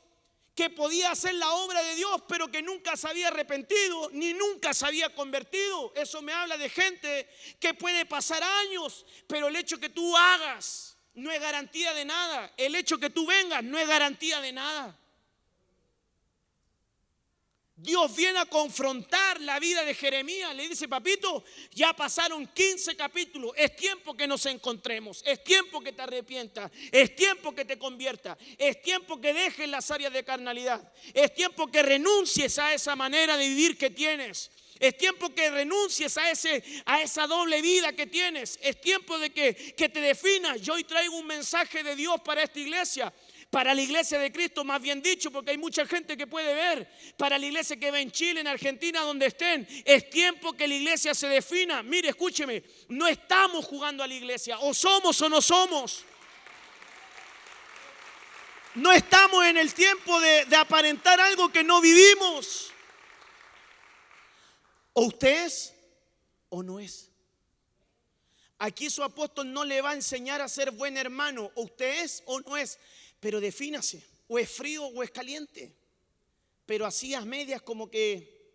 que podía hacer la obra de Dios, pero que nunca se había arrepentido, ni nunca se había convertido. Eso me habla de gente que puede pasar años, pero el hecho que tú hagas no es garantía de nada. El hecho que tú vengas no es garantía de nada. Dios viene a confrontar la vida de Jeremías. Le dice: papito, ya pasaron 15 capítulos. Es tiempo que nos encontremos. Es tiempo que te arrepientas. Es tiempo que te conviertas. Es tiempo que dejes las áreas de carnalidad. Es tiempo que renuncies a esa manera de vivir que tienes. Es tiempo que renuncies a esa doble vida que tienes. Es tiempo de que te definas. Yo hoy traigo un mensaje de Dios para esta iglesia. Para la iglesia de Cristo, más bien dicho, porque hay mucha gente que puede ver. Para la iglesia que ve en Chile, en Argentina, donde estén. Es tiempo que la iglesia se defina. Mire, escúcheme, no estamos jugando a la iglesia. O somos o no somos. No estamos en el tiempo de aparentar algo que no vivimos. O usted es o no es. Aquí su apóstol no le va a enseñar a ser buen hermano. O usted es o no es. Pero defínase, o es frío o es caliente. Pero así a medias como que...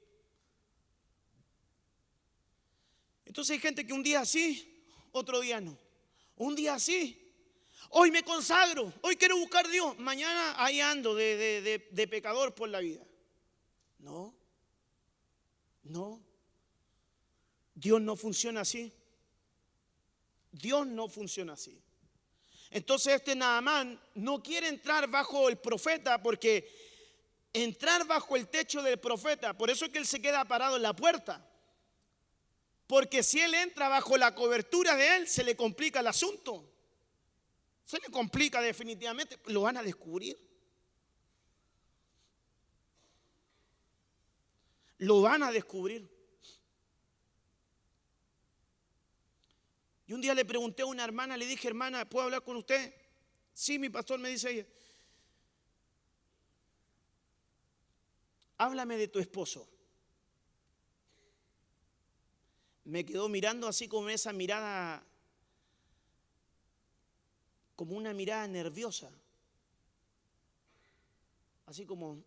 Entonces hay gente que un día sí, otro día no. Un día sí, hoy me consagro, hoy quiero buscar a Dios. Mañana ahí ando de pecador por la vida. No. Dios no funciona así. Dios no funciona así. Entonces Naamán no quiere entrar bajo el profeta, porque entrar bajo el techo del profeta, por eso es que él se queda parado en la puerta. Porque si él entra bajo la cobertura de él, se le complica el asunto. Se le complica definitivamente, lo van a descubrir. Lo van a descubrir. Y un día le pregunté a una hermana, le dije: hermana, ¿puedo hablar con usted? Sí, mi pastor, me dice ella. Háblame de tu esposo. Me quedó mirando así con esa mirada, como una mirada nerviosa. Así como...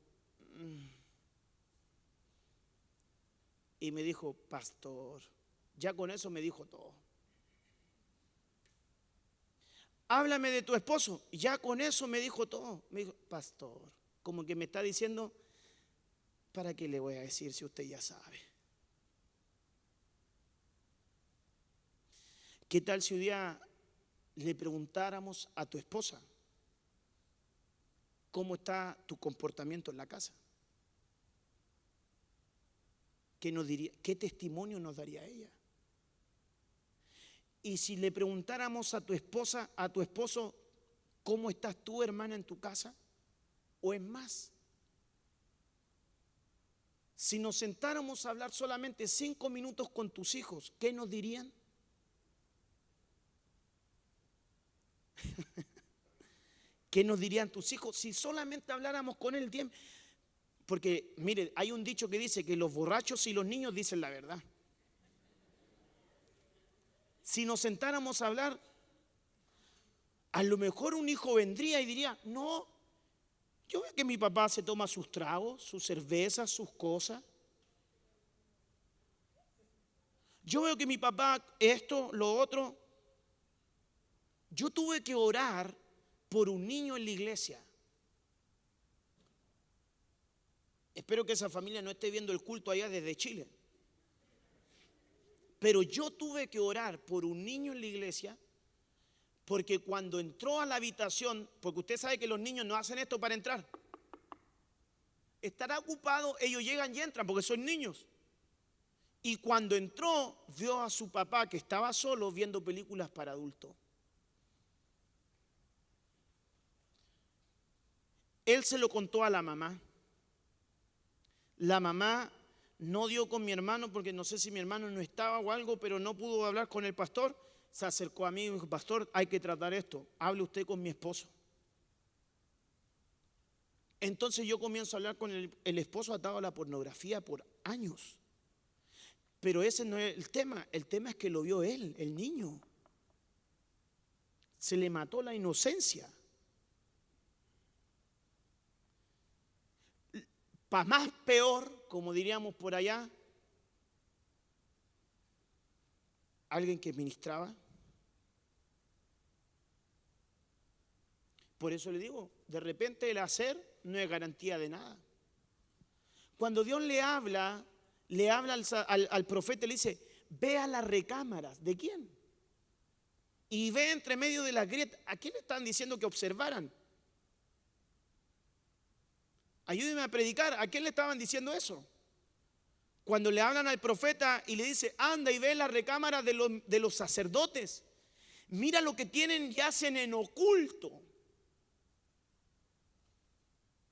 Y me dijo: pastor, ya con eso me dijo todo. Háblame de tu esposo. Y ya con eso me dijo todo. Me dijo: pastor, como que me está diciendo, ¿para qué le voy a decir si usted ya sabe? ¿Qué tal si un día le preguntáramos a tu esposa cómo está tu comportamiento en la casa? ¿Qué nos diría? ¿Qué testimonio nos daría ella? Y si le preguntáramos a tu esposa, a tu esposo, ¿cómo estás tú, hermana, en tu casa? O es más, si nos sentáramos a hablar solamente 5 minutos con tus hijos, ¿qué nos dirían? ¿Qué nos dirían tus hijos si solamente habláramos con él 10? Porque, mire, hay un dicho que dice que los borrachos y los niños dicen la verdad. Si nos sentáramos a hablar, a lo mejor un hijo vendría y diría: no, yo veo que mi papá se toma sus tragos, sus cervezas, sus cosas. Yo veo que mi papá esto, lo otro. Yo tuve que orar por un niño en la iglesia. Espero que esa familia no esté viendo el culto allá desde Chile. Pero yo tuve que orar por un niño en la iglesia, porque cuando entró a la habitación, porque usted sabe que los niños no hacen esto para entrar. Estará ocupado, ellos llegan y entran porque son niños. Y cuando entró, vio a su papá que estaba solo viendo películas para adultos. Él se lo contó a la mamá. La mamá no dio con mi hermano, porque no sé si mi hermano no estaba o algo, pero no pudo hablar con el pastor. Se acercó a mí y me dijo: pastor, hay que tratar esto, hable usted con mi esposo. Entonces yo comienzo a hablar con el esposo atado a la pornografía por años. Pero ese no es el tema es que lo vio él, el niño. Se le mató la inocencia. Para más peor, como diríamos por allá, alguien que ministraba. Por eso le digo, de repente el hacer no es garantía de nada. Cuando Dios le habla al profeta, le dice, ve a las recámaras. ¿De quién? Y ve entre medio de las grietas. ¿A quién le están diciendo que observaran? Ayúdeme a predicar. ¿A quién le estaban diciendo eso? Cuando le hablan al profeta y le dice, anda y ve la recámara de los sacerdotes. Mira lo que tienen y hacen en oculto.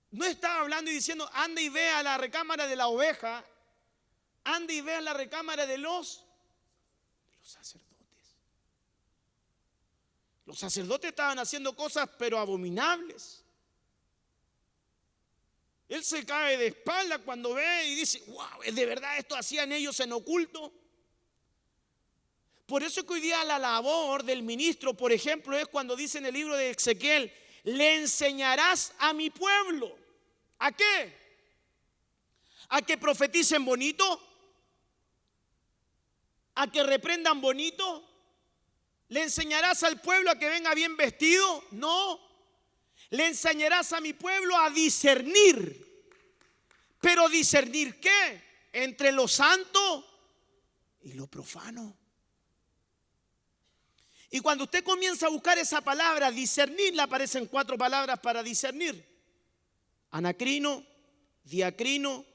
No estaba hablando y diciendo, anda y ve a la recámara de la oveja. Anda y ve a la recámara de los sacerdotes. Los sacerdotes estaban haciendo cosas pero abominables. Él se cae de espalda cuando ve y dice, wow, ¿es de verdad esto hacían ellos en oculto? Por eso es que hoy día la labor del ministro, por ejemplo, es cuando dice en el libro de Ezequiel, le enseñarás a mi pueblo. ¿A qué? ¿A que profeticen bonito? ¿A que reprendan bonito? ¿Le enseñarás al pueblo a que venga bien vestido? No. Le enseñarás a mi pueblo a discernir. ¿Pero discernir qué? Entre lo santo y lo profano. Y cuando usted comienza a buscar esa palabra, discernir, le aparecen 4 palabras para discernir. Anacrino, diacrino,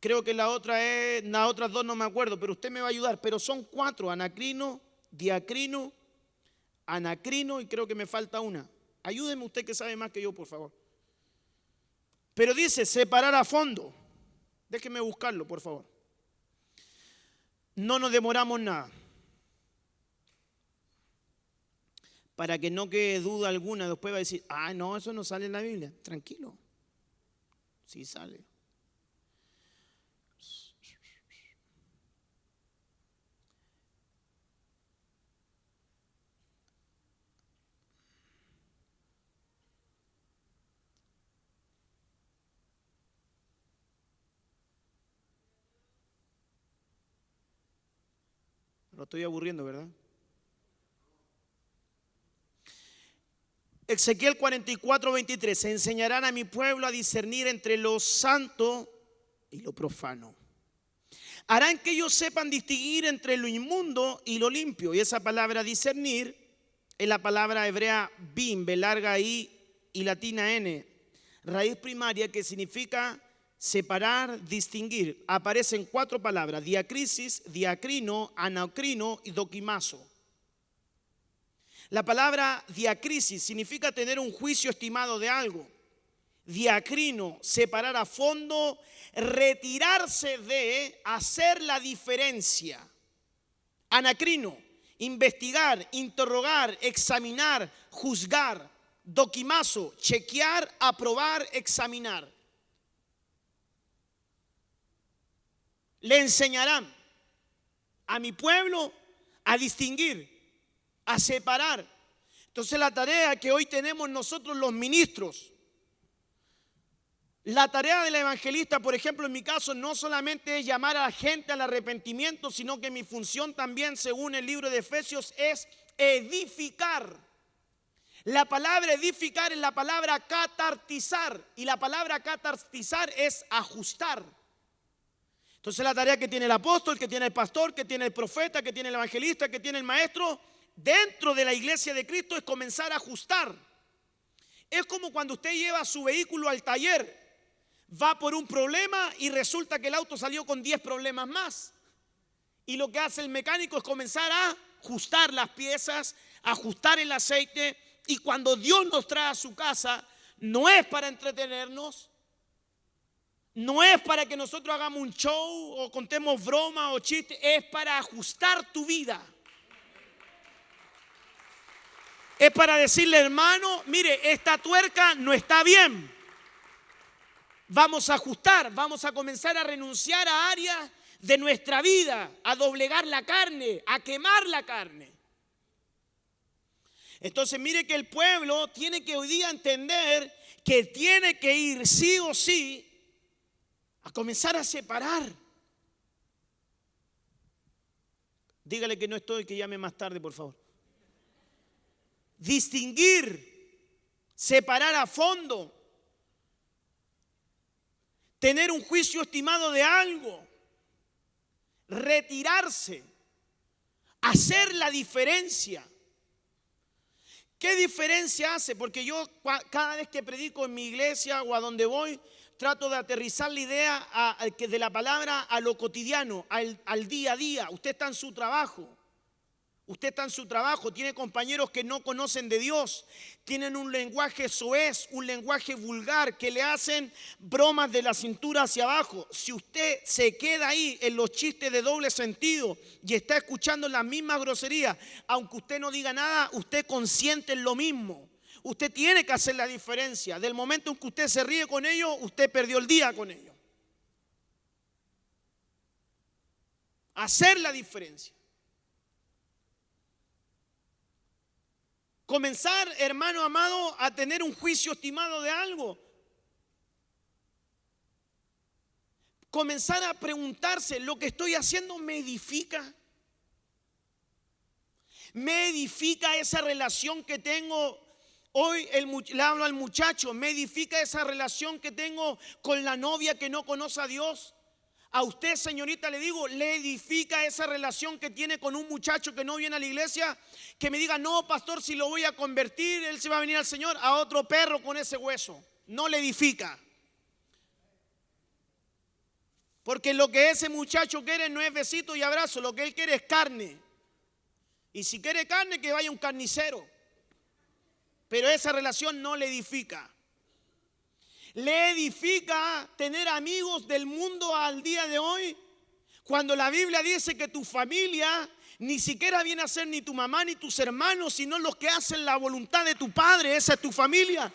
creo que las otras 2 no me acuerdo, pero usted me va a ayudar. Pero son 4, anacrino, diacrino, anacrino y creo que me falta una. Ayúdeme usted que sabe más que yo, por favor. Pero dice separar a fondo. Déjeme buscarlo, por favor. No nos demoramos nada. Para que no quede duda alguna, después va a decir, no, eso no sale en la Biblia. Tranquilo. Sí sale. Lo estoy aburriendo, ¿verdad? Ezequiel 44:23. Enseñarán a mi pueblo a discernir entre lo santo y lo profano. Harán que ellos sepan distinguir entre lo inmundo y lo limpio. Y esa palabra discernir es la palabra hebrea bim, B larga I y latina N, raíz primaria que significa separar, distinguir. Aparecen 4 palabras: diacrisis, diacrino, anacrino y doquimazo. La palabra diacrisis significa tener un juicio estimado de algo. Diacrino, separar a fondo, retirarse de, hacer la diferencia. Anacrino, investigar, interrogar, examinar, juzgar. Doquimazo, chequear, aprobar, examinar. Le enseñarán a mi pueblo a distinguir, a separar. Entonces la tarea que hoy tenemos nosotros los ministros, la tarea del evangelista, por ejemplo, en mi caso, no solamente es llamar a la gente al arrepentimiento, sino que mi función también, según el libro de Efesios, es edificar. La palabra edificar es la palabra catartizar, y la palabra catartizar es ajustar. Entonces la tarea que tiene el apóstol, que tiene el pastor, que tiene el profeta, que tiene el evangelista, que tiene el maestro, dentro de la iglesia de Cristo es comenzar a ajustar. Es como cuando usted lleva su vehículo al taller, va por un problema y resulta que el auto salió con 10 problemas más. Y lo que hace el mecánico es comenzar a ajustar las piezas, ajustar el aceite. Y cuando Dios nos trae a su casa, no es para entretenernos, no es para que nosotros hagamos un show o contemos bromas o chistes, es para ajustar tu vida. Es para decirle, hermano, mire, esta tuerca no está bien. Vamos a ajustar, vamos a comenzar a renunciar a áreas de nuestra vida, a doblegar la carne, a quemar la carne. Entonces mire que el pueblo tiene que hoy día entender que tiene que ir sí o sí a comenzar a separar. Dígale que no estoy, que llame más tarde, por favor. Distinguir, separar a fondo. tener un juicio estimado de algo, retirarse, hacer la diferencia. ¿Qué diferencia hace? Porque yo cada vez que predico en mi iglesia o a donde voy, trato de aterrizar la idea de la palabra a lo cotidiano, al día a día. Usted está en su trabajo. Usted está en su trabajo, tiene compañeros que no conocen de Dios, tienen un lenguaje soez, un lenguaje vulgar, que le hacen bromas de la cintura hacia abajo. Si usted se queda ahí en los chistes de doble sentido y está escuchando las mismas groserías, aunque usted no diga nada, usted consiente en lo mismo. Usted tiene que hacer la diferencia. Del momento en que usted se ríe con ellos, usted perdió el día con ellos. Hacer la diferencia. Comenzar, hermano amado, a tener un juicio estimado de algo. Comenzar a preguntarse, ¿lo que estoy haciendo me edifica? ¿Me edifica esa relación que tengo? Hoy le hablo al muchacho, ¿me edifica esa relación que tengo con la novia que no conoce a Dios? A usted, señorita, le digo, ¿le edifica esa relación que tiene con un muchacho que no viene a la iglesia? Que me diga, no, pastor, si lo voy a convertir, él se va a venir al Señor. A otro perro con ese hueso. No le edifica. Porque lo que ese muchacho quiere no es besito y abrazo, lo que él quiere es carne. Y si quiere carne, que vaya un carnicero. Pero esa relación no le edifica. ¿Le edifica tener amigos del mundo al día de hoy? Cuando la Biblia dice que tu familia ni siquiera viene a ser ni tu mamá ni tus hermanos, sino los que hacen la voluntad de tu padre, esa es tu familia.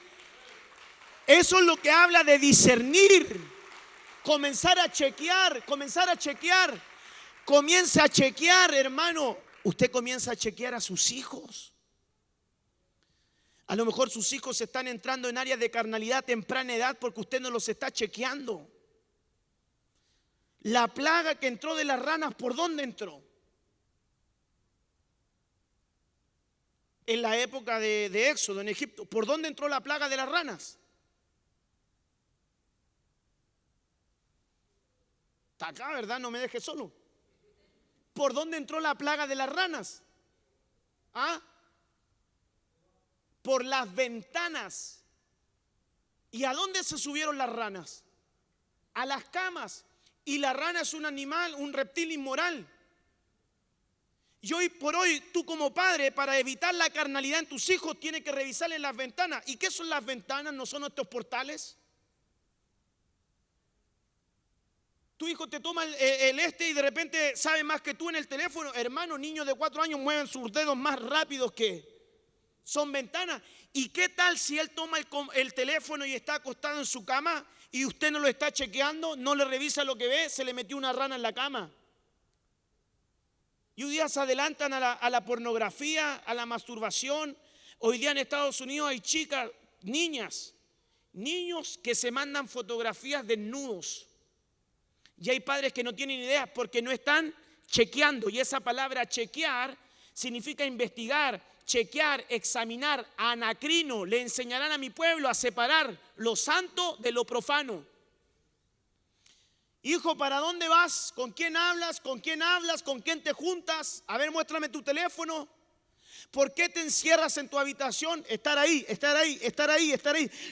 Eso es lo que habla de discernir, comenzar a chequear, comienza a chequear, hermano. Usted comienza a chequear a sus hijos. A lo mejor sus hijos están entrando en áreas de carnalidad a temprana edad porque usted no los está chequeando. La plaga que entró de las ranas, ¿por dónde entró? En la época de Éxodo en Egipto, ¿por dónde entró la plaga de las ranas? Está acá, ¿verdad? No me deje solo. ¿Por dónde entró la plaga de las ranas? ¿Ah? Por las ventanas. ¿Y a dónde se subieron las ranas? A las camas. Y la rana es un animal, un reptil inmoral. Y hoy por hoy, tú como padre, para evitar la carnalidad en tus hijos, tienes que revisarles las ventanas. ¿Y qué son las ventanas? ¿No son nuestros portales? Tu hijo te toma el y de repente sabe más que tú en el teléfono. Hermano, niños de 4 años mueven sus dedos más rápidos que son ventanas. ¿Y qué tal si él toma el teléfono y está acostado en su cama y usted no lo está chequeando, no le revisa lo que ve, se le metió una rana en la cama? Y hoy día se adelantan a la pornografía, a la masturbación. Hoy día en Estados Unidos hay chicas, niños que se mandan fotografías desnudos. Y hay padres que no tienen idea porque no están chequeando. Y esa palabra chequear significa investigar, chequear, examinar. Anacrino, le enseñarán a mi pueblo a separar lo santo de lo profano. Hijo, ¿para dónde vas? ¿Con quién hablas? ¿Con quién hablas? ¿Con quién te juntas? A ver, muéstrame tu teléfono. ¿Por qué te encierras en tu habitación? Estar ahí.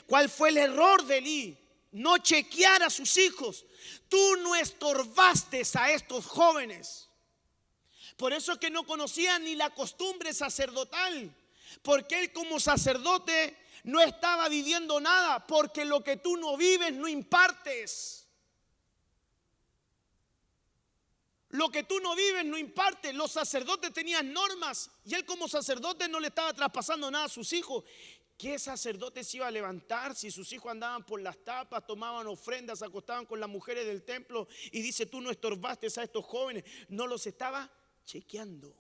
¿Cuál fue el error de Elí? No chequear a sus hijos. Tú no estorbaste a estos jóvenes. Por eso es que no conocía ni la costumbre sacerdotal. Porque él como sacerdote no estaba viviendo nada. Porque lo que tú no vives no impartes. Lo que tú no vives no impartes. Los sacerdotes tenían normas y él como sacerdote no le estaba traspasando nada a sus hijos. ¿Qué sacerdote se iba a levantar si sus hijos andaban por las tapas, tomaban ofrendas, se acostaban con las mujeres del templo y dice, tú no estorbaste a estos jóvenes? No los estaba chequeando.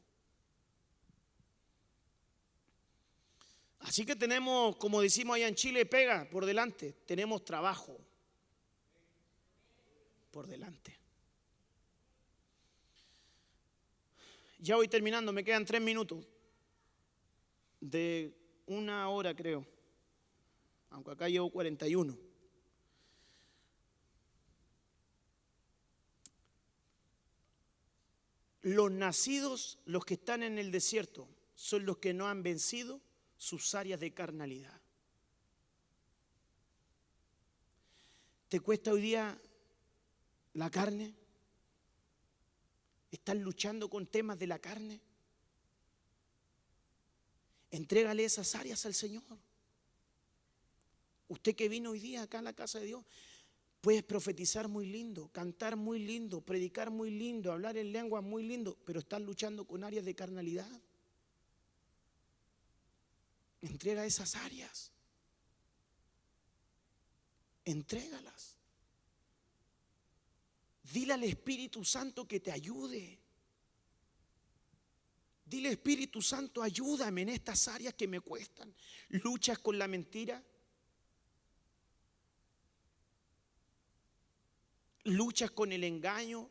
Así que tenemos, como decimos allá en Chile, pega por delante. Tenemos trabajo por delante. Ya voy terminando, me quedan 3 minutos de 1 hora, creo, aunque acá llevo 41. Los nacidos, los que están en el desierto, son los que no han vencido sus áreas de carnalidad. ¿Te cuesta hoy día la carne? ¿Estás luchando con temas de la carne? Entrégale esas áreas al Señor. Usted que vino hoy día acá a la casa de Dios, puedes profetizar muy lindo, cantar muy lindo, predicar muy lindo, hablar en lengua muy lindo, pero estás luchando con áreas de carnalidad. Entrega esas áreas. Entrégalas. Dile al Espíritu Santo que te ayude. Dile, Espíritu Santo, ayúdame en estas áreas que me cuestan. ¿Luchas con la mentira? ¿Luchas con el engaño?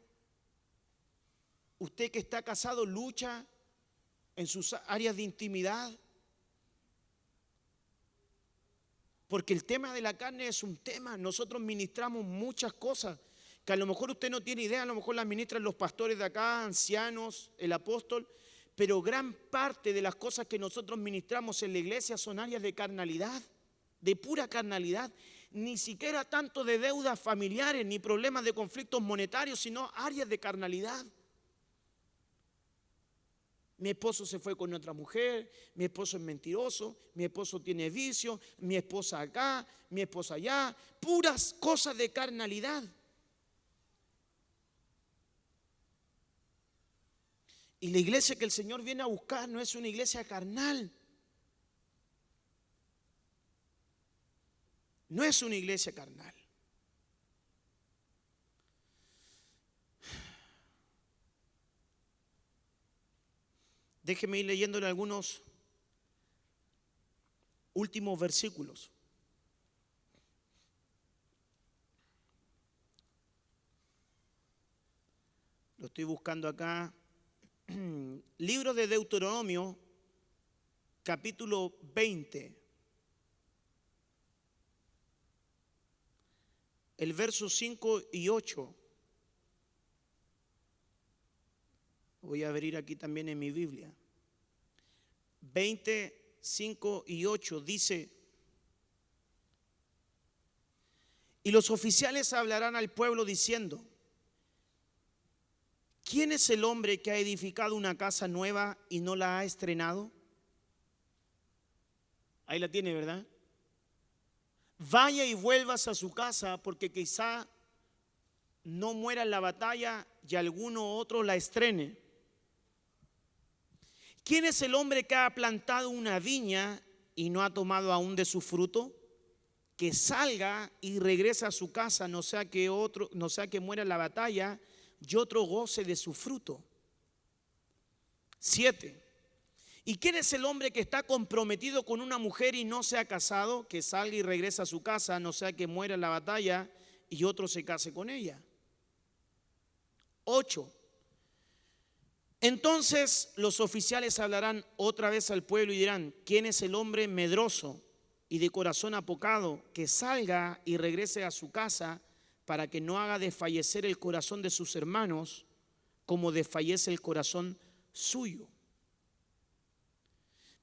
Usted que está casado, lucha en sus áreas de intimidad. Porque el tema de la carne es un tema. Nosotros ministramos muchas cosas que a lo mejor usted no tiene idea, a lo mejor las ministran los pastores de acá, ancianos, el apóstol, pero gran parte de las cosas que nosotros ministramos en la iglesia son áreas de carnalidad, de pura carnalidad. Ni siquiera tanto de deudas familiares ni problemas de conflictos monetarios, sino áreas de carnalidad. Mi esposo se fue con otra mujer, mi esposo es mentiroso, mi esposo tiene vicios, mi esposa acá, mi esposa allá, puras cosas de carnalidad. Y la iglesia que el Señor viene a buscar no es una iglesia carnal. No es una iglesia carnal. Déjeme ir leyéndole algunos últimos versículos. Lo estoy buscando acá. Libro de Deuteronomio, capítulo 20. El verso 5 y 8. Voy a abrir aquí también en mi Biblia. 20, 5 y 8 dice: y los oficiales hablarán al pueblo diciendo: ¿quién es el hombre que ha edificado una casa nueva y no la ha estrenado? Ahí la tiene, ¿verdad? Vaya y vuelvas a su casa, porque quizá no muera en la batalla y alguno otro la estrene. ¿Quién es el hombre que ha plantado una viña y no ha tomado aún de su fruto? Que salga y regrese a su casa, no sea que muera en la batalla y otro goce de su fruto. 7. ¿Y quién es el hombre que está comprometido con una mujer y no se ha casado? Que salga y regrese a su casa, no sea que muera en la batalla y otro se case con ella. 8. Entonces los oficiales hablarán otra vez al pueblo y dirán: ¿quién es el hombre medroso y de corazón apocado que salga y regrese a su casa, para que no haga desfallecer el corazón de sus hermanos como desfallece el corazón suyo?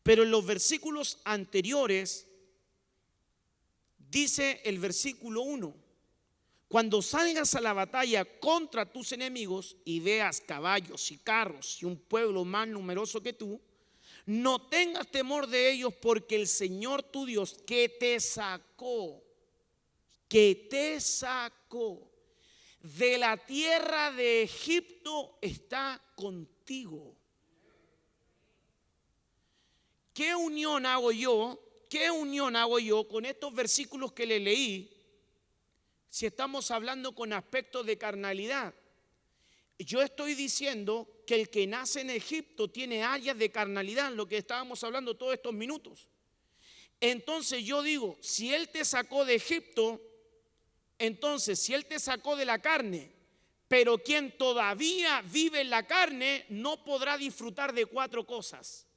Pero en los versículos anteriores dice el versículo 1: cuando salgas a la batalla contra tus enemigos y veas caballos y carros y un pueblo más numeroso que tú, no tengas temor de ellos, porque el Señor tu Dios que te sacó de la tierra de Egipto está contigo. ¿Qué unión hago yo? ¿Qué unión hago yo con estos versículos que le leí? Si estamos hablando con aspectos de carnalidad, yo estoy diciendo que el que nace en Egipto tiene áreas de carnalidad, lo que estábamos hablando todos estos minutos. Entonces yo digo, si Él te sacó de Egipto, entonces si Él te sacó de la carne, pero quien todavía vive en la carne no podrá disfrutar de 4 cosas.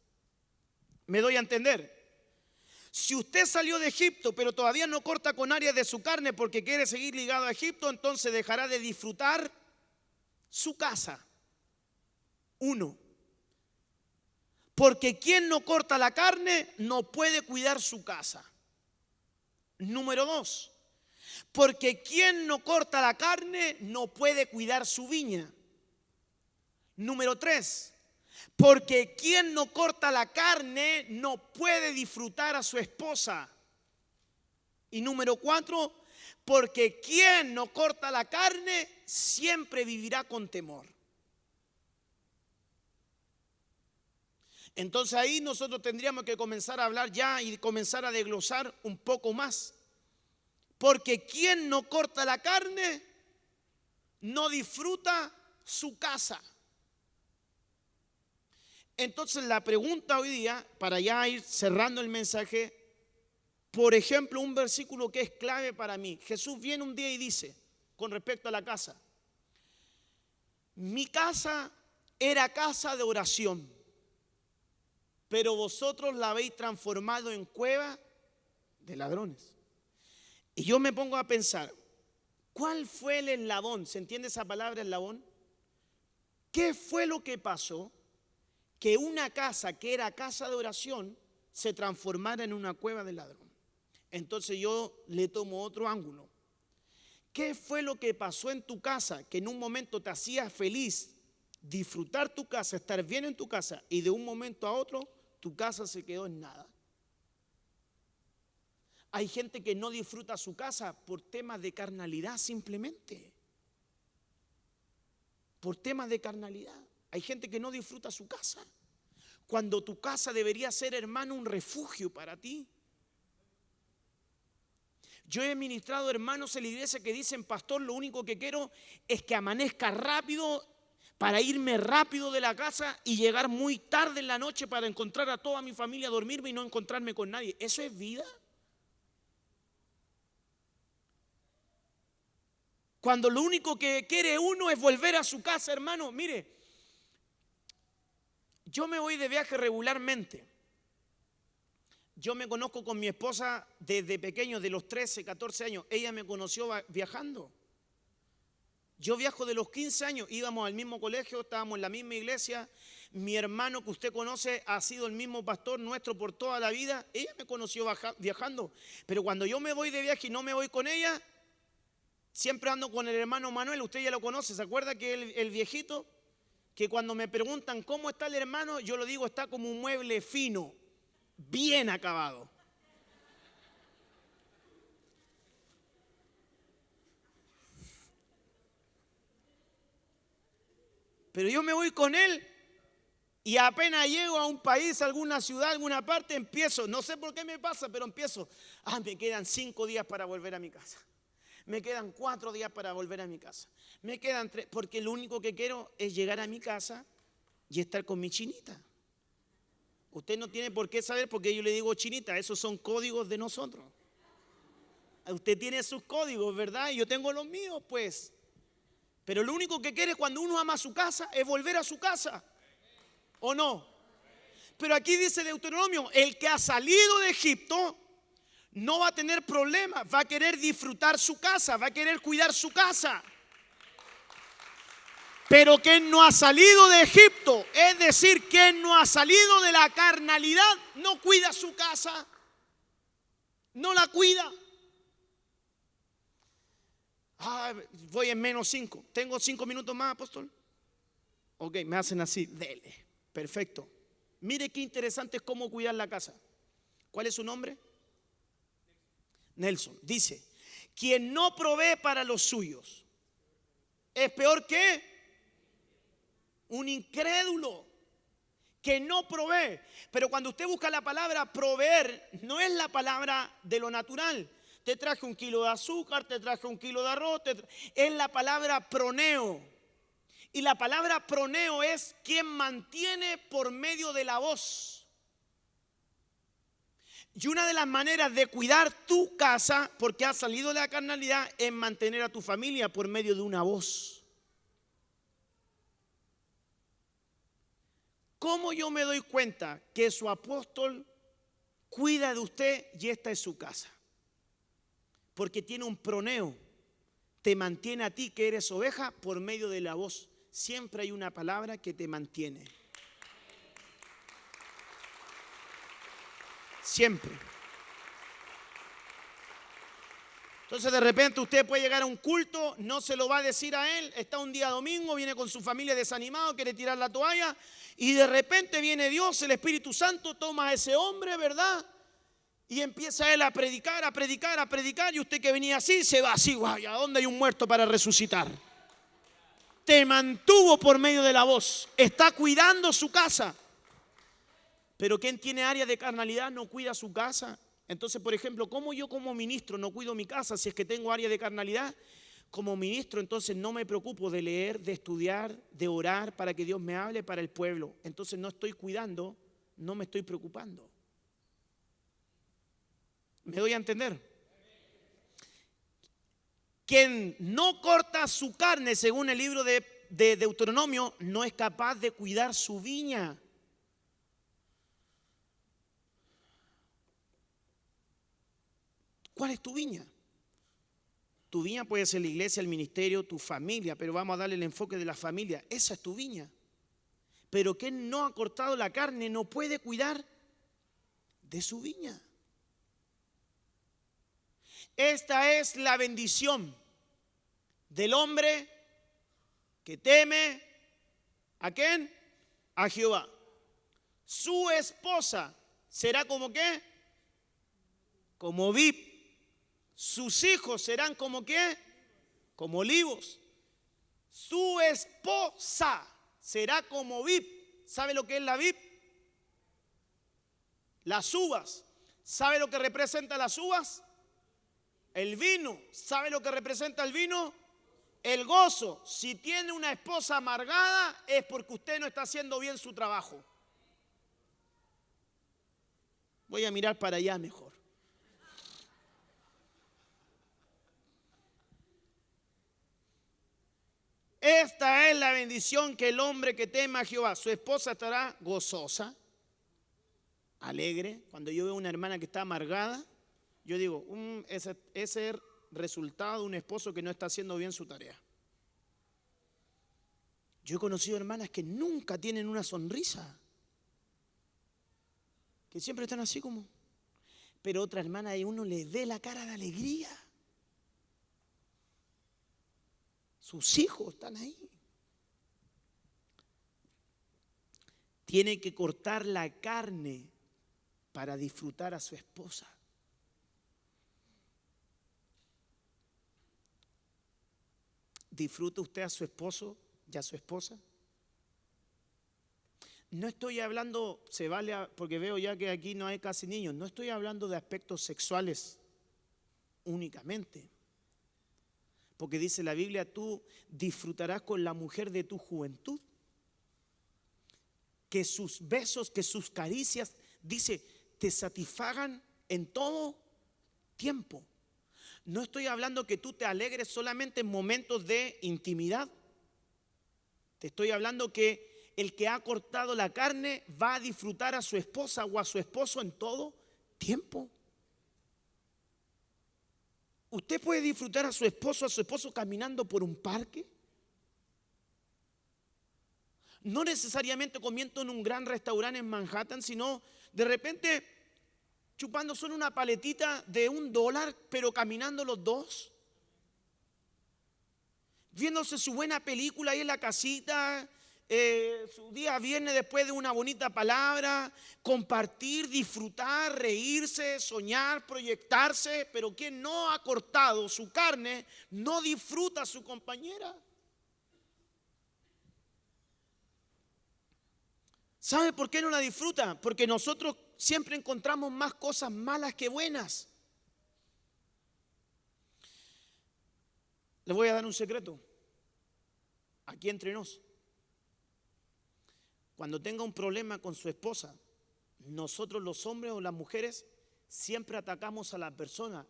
¿Me doy a entender? Si usted salió de Egipto, pero todavía no corta con áreas de su carne porque quiere seguir ligado a Egipto, entonces dejará de disfrutar su casa. 1. Porque quien no corta la carne no puede cuidar su casa. Número 2. Porque quien no corta la carne no puede cuidar su viña. Número 3. Porque quien no corta la carne no puede disfrutar a su esposa. Y número 4. Porque quien no corta la carne siempre vivirá con temor. Entonces ahí nosotros tendríamos que comenzar a hablar ya y comenzar a desglosar un poco más. Porque quien no corta la carne no disfruta su casa. Entonces la pregunta hoy día, para ya ir cerrando el mensaje, por ejemplo, un versículo que es clave para mí. Jesús viene un día y dice, con respecto a la casa, mi casa era casa de oración, pero vosotros la habéis transformado en cueva de ladrones. Y yo me pongo a pensar, ¿cuál fue el eslabón? ¿Se entiende esa palabra, eslabón? ¿Qué fue lo que pasó que una casa que era casa de oración se transformara en una cueva de ladrón? Entonces yo le tomo otro ángulo. ¿Qué fue lo que pasó en tu casa que en un momento te hacía feliz disfrutar tu casa, estar bien en tu casa, y de un momento a otro tu casa se quedó en nada? Hay gente que no disfruta su casa por temas de carnalidad simplemente. Por temas de carnalidad. Hay gente que no disfruta su casa. Cuando tu casa debería ser, hermano, un refugio para ti. Yo he ministrado hermanos en la iglesia que dicen, pastor, lo único que quiero es que amanezca rápido para irme rápido de la casa y llegar muy tarde en la noche para encontrar a toda mi familia, dormirme y no encontrarme con nadie. ¿Eso es vida? Cuando lo único que quiere uno es volver a su casa, hermano. Mire, yo me voy de viaje regularmente. Yo me conozco con mi esposa desde pequeño, de los 13, 14 años. Ella me conoció viajando. Yo viajo de los 15 años, íbamos al mismo colegio, estábamos en la misma iglesia. Mi hermano que usted conoce ha sido el mismo pastor nuestro por toda la vida. Ella me conoció viajando. Pero cuando yo me voy de viaje y no me voy con ella, siempre ando con el hermano Manuel. Usted ya lo conoce, ¿se acuerda que el viejito? Que cuando me preguntan cómo está el hermano, yo lo digo, está como un mueble fino, bien acabado. Pero yo me voy con él y apenas llego a un país, a alguna ciudad, a alguna parte, empiezo, no sé por qué me pasa, pero empiezo, me quedan 5 días para volver a mi casa. Me quedan 4 días para volver a mi casa. Me quedan 3, porque lo único que quiero es llegar a mi casa y estar con mi chinita. Usted no tiene por qué saber porque yo le digo chinita, esos son códigos de nosotros. Usted tiene sus códigos, ¿verdad? Y yo tengo los míos, pues. Pero lo único que quiere cuando uno ama su casa es volver a su casa. ¿O no? Pero aquí dice Deuteronomio, el que ha salido de Egipto no va a tener problemas, va a querer disfrutar su casa, va a querer cuidar su casa. Pero quien no ha salido de Egipto, es decir, quien no ha salido de la carnalidad, no cuida su casa, no la cuida. Voy en -5. ¿Tengo 5 minutos más, apóstol? Ok, me hacen así, dele. Perfecto. Mire qué interesante es cómo cuidar la casa. ¿Cuál es su nombre? Nelson. Dice, quien no provee para los suyos es peor que un incrédulo que no provee. Pero cuando usted busca la palabra proveer, no es la palabra de lo natural. Te traje 1 kilo de azúcar, te traje 1 kilo de arroz, es la palabra proneo. Y la palabra proneo es quien mantiene por medio de la voz. Y una de las maneras de cuidar tu casa, porque has salido de la carnalidad, es mantener a tu familia por medio de una voz. ¿Cómo yo me doy cuenta que su apóstol cuida de usted y esta es su casa? Porque tiene un proneo, te mantiene a ti que eres oveja por medio de la voz. siempre hay una palabra que te mantiene. Siempre. Entonces de repente usted puede llegar a un culto, no se lo va a decir a él, está un día domingo, viene con su familia desanimado, quiere tirar la toalla y de repente viene Dios, el Espíritu Santo, toma a ese hombre, ¿verdad? Y empieza él a predicar, a predicar, a predicar y usted que venía así, se va así, guay, ¿a dónde hay un muerto para resucitar? Te mantuvo por medio de la voz, está cuidando su casa. Pero quien tiene área de carnalidad no cuida su casa. Entonces, por ejemplo, ¿cómo yo como ministro no cuido mi casa si es que tengo área de carnalidad? Como ministro, entonces no me preocupo de leer, de estudiar, de orar para que Dios me hable para el pueblo. Entonces no estoy cuidando, no me estoy preocupando. ¿Me doy a entender? Quien no corta su carne, según el libro de Deuteronomio, no es capaz de cuidar su viña. ¿Cuál es tu viña? Tu viña puede ser la iglesia, el ministerio, tu familia, pero vamos a darle el enfoque de la familia. Esa es tu viña. Pero quien no ha cortado la carne no puede cuidar de su viña. Esta es la bendición del hombre que teme ¿a quién? A Jehová. Su esposa será como ¿qué? Como vid. Sus hijos serán como ¿qué? Como olivos. Su esposa será como vid. ¿Sabe lo que es la vid? Las uvas. ¿Sabe lo que representa las uvas? El vino. ¿Sabe lo que representa el vino? El gozo. Si tiene una esposa amargada es porque usted no está haciendo bien su trabajo. Voy a mirar para allá mejor. Esta es la bendición que el hombre que teme a Jehová, su esposa estará gozosa, alegre. Cuando yo veo una hermana que está amargada, yo digo, ese es el resultado de un esposo que no está haciendo bien su tarea. Yo he conocido hermanas que nunca tienen una sonrisa, que siempre están así como, pero otra hermana y uno le ve la cara de alegría. Sus hijos están ahí. Tiene que cortar la carne para disfrutar a su esposa. ¿Disfruta usted a su esposo y a su esposa? No estoy hablando, se vale, porque veo ya que aquí no hay casi niños, no estoy hablando de aspectos sexuales únicamente. Porque dice la Biblia, tú disfrutarás con la mujer de tu juventud. Que sus besos, que sus caricias, dice, te satisfagan en todo tiempo. No estoy hablando que tú te alegres solamente en momentos de intimidad. Te estoy hablando que el que ha cortado la carne va a disfrutar a su esposa o a su esposo en todo tiempo. ¿Usted puede disfrutar a su esposo caminando por un parque? No necesariamente comiendo en un gran restaurante en Manhattan, sino de repente chupando solo una paletita de $1, pero caminando los dos. Viéndose su buena película ahí en la casita, su día viernes después de una bonita palabra, compartir, disfrutar, reírse, soñar, proyectarse, pero quien no ha cortado su carne no disfruta a su compañera. ¿Sabe por qué no la disfruta? Porque nosotros siempre encontramos más cosas malas que buenas. Les voy a dar un secreto, aquí entre nos. Cuando tenga un problema con su esposa, nosotros los hombres o las mujeres siempre atacamos a la persona.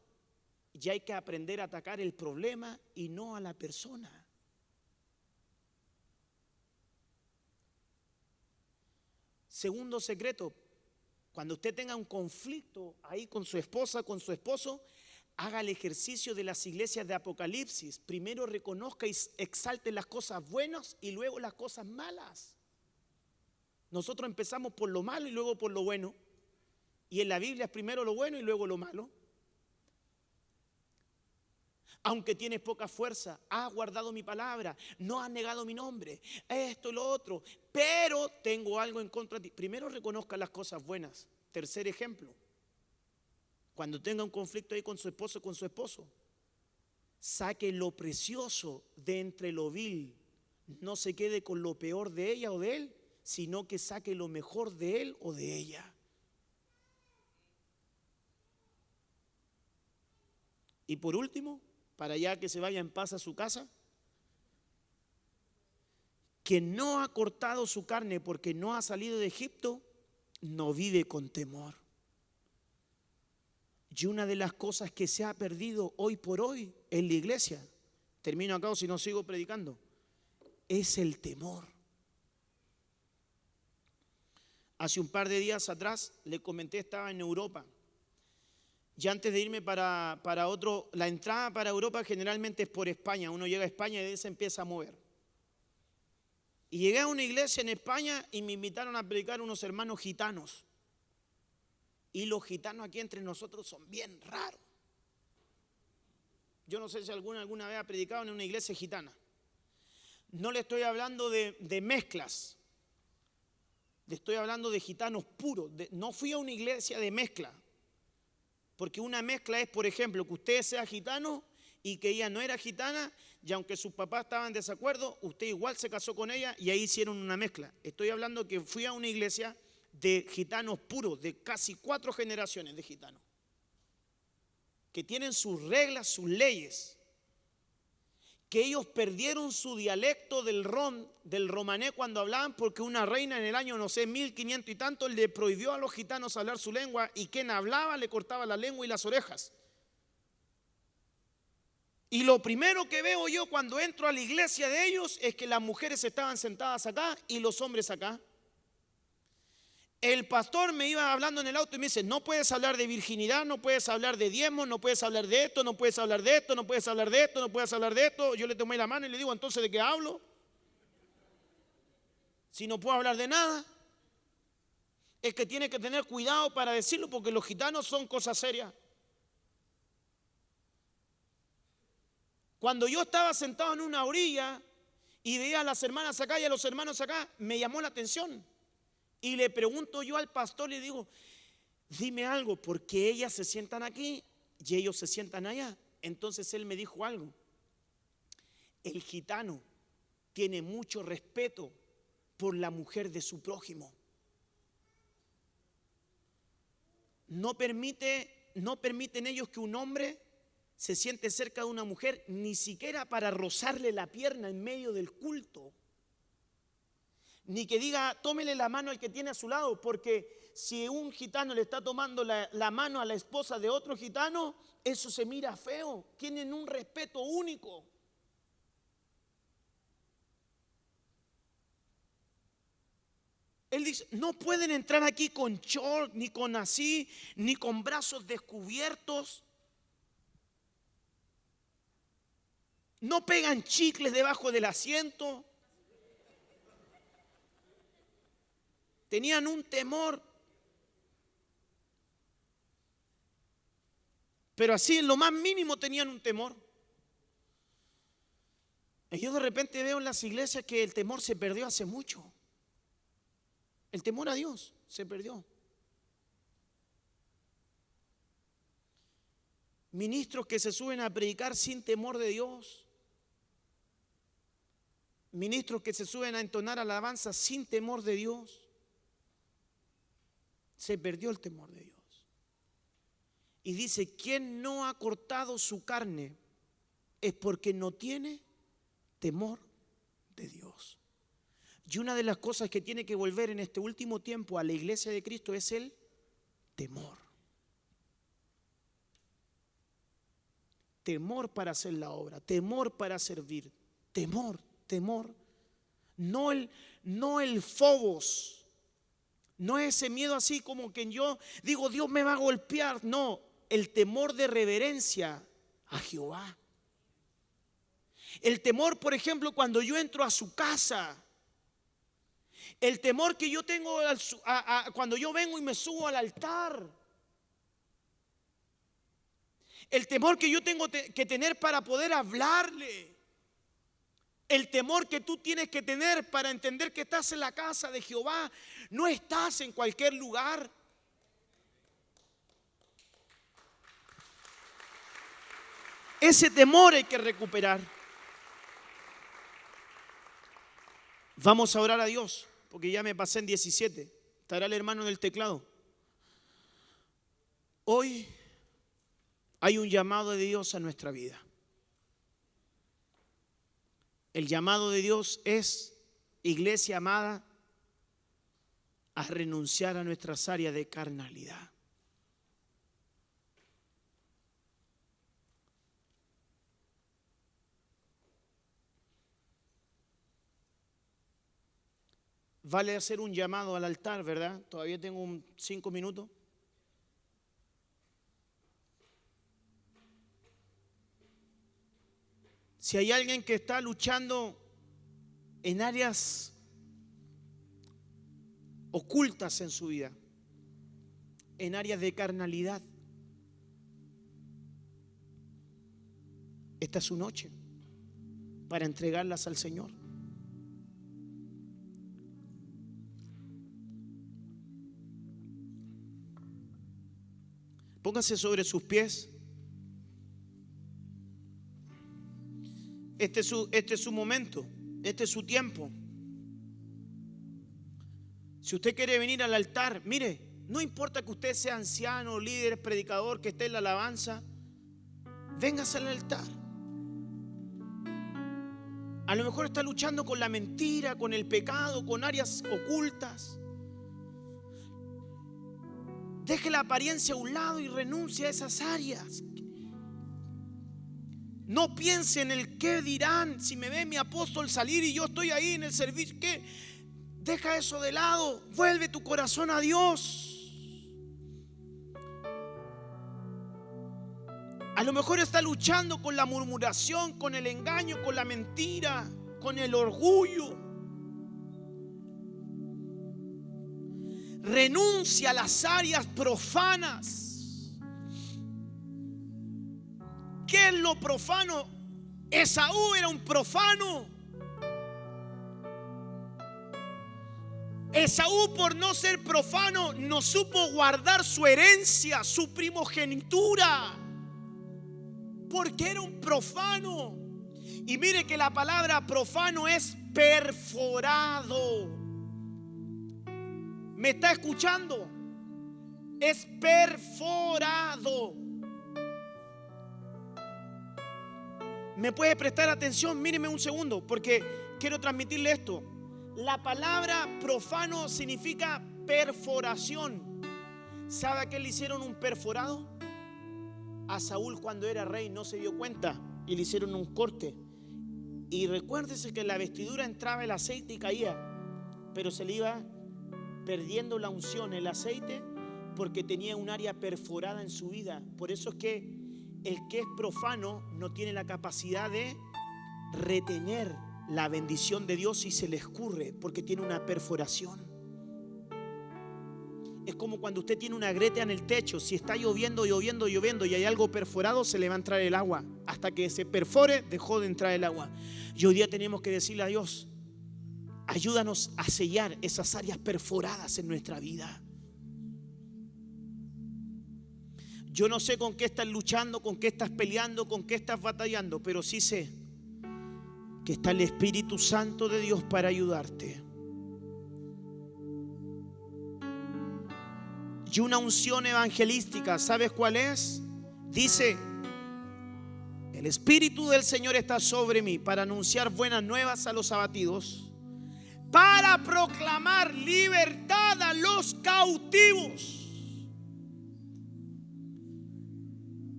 Y hay que aprender a atacar el problema y no a la persona. Segundo secreto, cuando usted tenga un conflicto ahí con su esposa, con su esposo, haga el ejercicio de las iglesias de Apocalipsis. Primero reconozca y exalte las cosas buenas y luego las cosas malas. Nosotros empezamos por lo malo y luego por lo bueno. Y en la Biblia es primero lo bueno y luego lo malo. Aunque tienes poca fuerza, has guardado mi palabra, no has negado mi nombre, esto y lo otro, pero tengo algo en contra de ti. Primero reconozca las cosas buenas. Tercer ejemplo, cuando tenga un conflicto ahí con su esposo, saque lo precioso de entre lo vil. No se quede con lo peor de ella o de él, sino que saque lo mejor de él o de ella. Y por último, para ya que se vaya en paz a su casa, que no ha cortado su carne porque no ha salido de Egipto, no vive con temor. Y una de las cosas que se ha perdido hoy por hoy en la iglesia, termino acá o si no sigo predicando, es el temor. Hace un par de días atrás le comenté, estaba en Europa. Y antes de irme para otro, la entrada para Europa generalmente es por España. Uno llega a España y de ahí se empieza a mover. Y llegué a una iglesia en España y me invitaron a predicar unos hermanos gitanos. Y los gitanos aquí entre nosotros son bien raros. Yo no sé si alguna vez ha predicado en una iglesia gitana. No le estoy hablando de mezclas. Le estoy hablando de gitanos puros. No fui a una iglesia de mezcla. Porque una mezcla es, por ejemplo, que usted sea gitano y que ella no era gitana, y aunque sus papás estaban en desacuerdo, usted igual se casó con ella y ahí hicieron una mezcla. Estoy hablando que fui a una iglesia de gitanos puros, de casi 4 generaciones de gitanos, que tienen sus reglas, sus leyes, que ellos perdieron su dialecto del romané cuando hablaban, porque una reina en el año, no sé, 1500 y tanto, le prohibió a los gitanos hablar su lengua, y quien hablaba le cortaba la lengua y las orejas. Y lo primero que veo yo cuando entro a la iglesia de ellos es que las mujeres estaban sentadas acá y los hombres acá. El pastor me iba hablando en el auto y me dice, no puedes hablar de virginidad, no puedes hablar de diezmos, no puedes hablar de esto, no puedes hablar de esto, no puedes hablar de esto, no puedes hablar de esto. Yo le tomé la mano y le digo, entonces, ¿de qué hablo? Si no puedo hablar de nada. Es que tiene que tener cuidado para decirlo, porque los gitanos son cosas serias. Cuando yo estaba sentado en una orilla y veía a las hermanas acá y a los hermanos acá, me llamó la atención. Y le pregunto yo al pastor, le digo, dime algo, ¿por qué ellas se sientan aquí y ellos se sientan allá? Entonces él me dijo algo. El gitano tiene mucho respeto por la mujer de su prójimo. No permiten ellos que un hombre se siente cerca de una mujer, ni siquiera para rozarle la pierna en medio del culto. Ni que diga, tómele la mano al que tiene a su lado, porque si un gitano le está tomando la mano a la esposa de otro gitano, eso se mira feo. Tienen un respeto único. Él dice, no pueden entrar aquí con short, ni con así, ni con brazos descubiertos. No pegan chicles debajo del asiento. Tenían un temor. Pero así en lo más mínimo tenían un temor. Y yo de repente veo en las iglesias que el temor se perdió hace mucho. El temor a Dios se perdió. Ministros que se suben a predicar sin temor de Dios. Ministros que se suben a entonar alabanza sin temor de Dios. Se perdió el temor de Dios. Y dice, quien no ha cortado su carne es porque no tiene temor de Dios. Y una de las cosas que tiene que volver en este último tiempo a la iglesia de Cristo es el temor. Temor para hacer la obra, temor para servir, temor. No el fobos. No es ese miedo así como que yo digo, Dios me va a golpear. No, el temor de reverencia a Jehová. El temor, por ejemplo, cuando yo entro a su casa. El temor que yo tengo cuando yo vengo y me subo al altar. El temor que yo tengo que tener para poder hablarle. El temor que tú tienes que tener para entender que estás en la casa de Jehová. No estás en cualquier lugar. Ese temor hay que recuperar. Vamos a orar a Dios, porque ya me pasé en 17. Estará el hermano del teclado. Hoy hay un llamado de Dios a nuestra vida. El llamado de Dios es, iglesia amada, a renunciar a nuestras áreas de carnalidad. Vale hacer un llamado al altar, ¿verdad? Todavía tengo 5 minutos. Si hay alguien que está luchando en áreas ocultas en su vida, en áreas de carnalidad, esta es su noche para entregarlas al Señor. Póngase sobre sus pies. Este es su momento, este es su tiempo. Si usted quiere venir al altar, mire, no importa que usted sea anciano, líder, predicador, que esté en la alabanza, véngase al altar. A lo mejor está luchando con la mentira, con el pecado, con áreas ocultas. Deje la apariencia a un lado y renuncie a esas áreas. No piense en el qué dirán si me ve mi apóstol salir y yo estoy ahí en el servicio. ¿Qué? Deja eso de lado. Vuelve tu corazón a Dios. A lo mejor está luchando con la murmuración, con el engaño, con la mentira, con el orgullo. Renuncia a las áreas profanas. ¿Qué es lo profano? Esaú era un profano. Esaú, por no ser profano, no supo guardar su herencia, su primogenitura, porque era un profano. Y mire que la palabra profano es perforado. ¿Me está escuchando? Es perforado. ¿Me puede prestar atención? Míreme un segundo, porque quiero transmitirle esto. La palabra profano significa perforación. ¿Sabe a qué le hicieron un perforado? A Saúl, cuando era rey, no se dio cuenta y le hicieron un corte. Y recuérdese que en la vestidura entraba el aceite y caía, pero se le iba perdiendo la unción, el aceite, porque tenía un área perforada en su vida. Por eso es que el que es profano no tiene la capacidad de retener la bendición de Dios y se le escurre porque tiene una perforación. Es como cuando usted tiene una grieta en el techo. Si está lloviendo y hay algo perforado, se le va a entrar el agua. Hasta que se perfore, dejó de entrar el agua. Y hoy día tenemos que decirle a Dios: ayúdanos a sellar esas áreas perforadas en nuestra vida. Yo no sé con qué estás luchando, con qué estás peleando, con qué estás batallando, pero sí sé que está el Espíritu Santo de Dios para ayudarte. Y una unción evangelística, ¿sabes cuál es? Dice: el Espíritu del Señor está sobre mí para anunciar buenas nuevas a los abatidos, para proclamar libertad a los cautivos.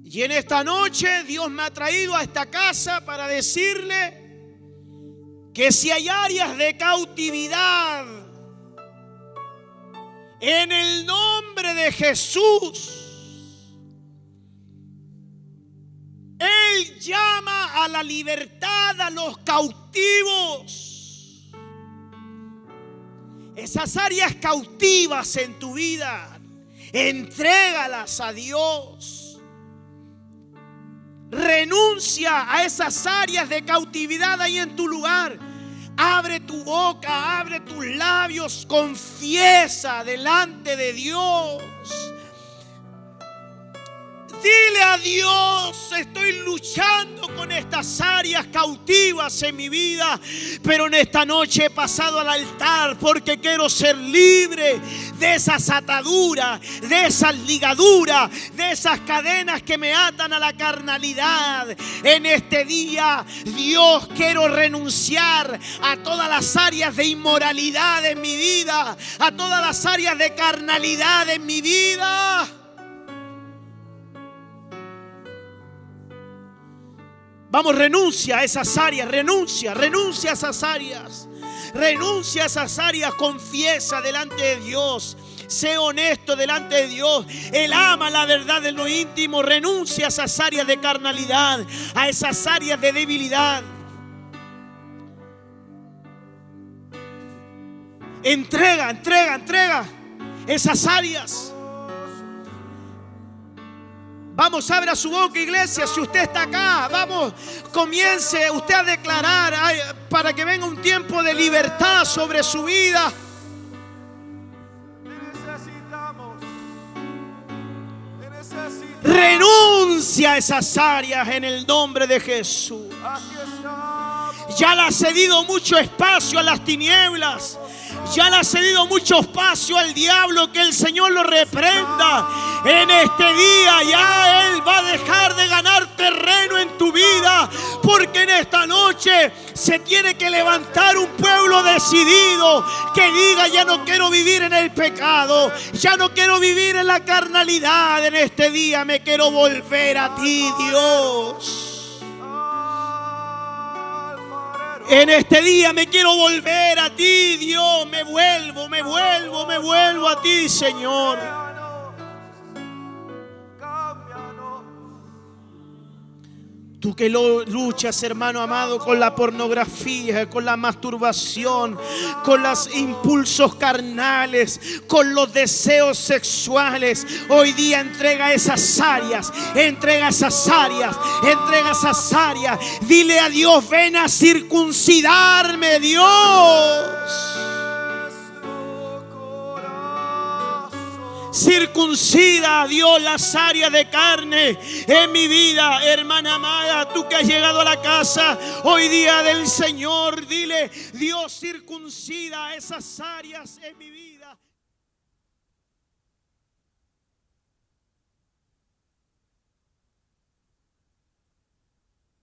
Y en esta noche Dios me ha traído a esta casa para decirle que si hay áreas de cautividad, en el nombre de Jesús, llama a la libertad a los cautivos. Esas áreas cautivas en tu vida, entrégalas a Dios. Renuncia a esas áreas de cautividad ahí en tu lugar. Abre tu boca, abre tus labios, confiesa delante de Dios. Dile a Dios: estoy luchando con estas áreas cautivas en mi vida, pero en esta noche he pasado al altar porque quiero ser libre de esas ataduras, de esas ligaduras, de esas cadenas que me atan a la carnalidad. En este día, Dios, quiero renunciar a todas las áreas de inmoralidad en mi vida, a todas las áreas de carnalidad en mi vida. Vamos, renuncia a esas áreas, renuncia a esas áreas. Renuncia a esas áreas, confiesa delante de Dios. Sé honesto delante de Dios. Él ama la verdad en lo íntimo. Renuncia a esas áreas de carnalidad, a esas áreas de debilidad. Entrega esas áreas. Vamos, abra su boca, iglesia. Si usted está acá, vamos, comience usted a declarar para que venga un tiempo de libertad sobre su vida. Renuncia a esas áreas en el nombre de Jesús. Ya le ha cedido mucho espacio a las tinieblas. Ya le ha cedido mucho espacio al diablo. Que el Señor lo reprenda. En este día ya Él va a dejar de ganar terreno en tu vida, porque en esta noche se tiene que levantar un pueblo decidido que diga: ya no quiero vivir en el pecado, ya no quiero vivir en la carnalidad. En este día me quiero volver a ti, Dios. En este día me quiero volver a ti, Dios. Me vuelvo a ti, Señor. Tú que luchas, hermano amado, con la pornografía, con la masturbación, con los impulsos carnales, con los deseos sexuales, hoy día entrega esas áreas. Dile a Dios: ven a circuncidarme, Dios. Circuncida, Dios, las áreas de carne en mi vida, hermana amada. Tú que has llegado a la casa hoy día del Señor, dile: Dios, circuncida esas áreas en mi vida.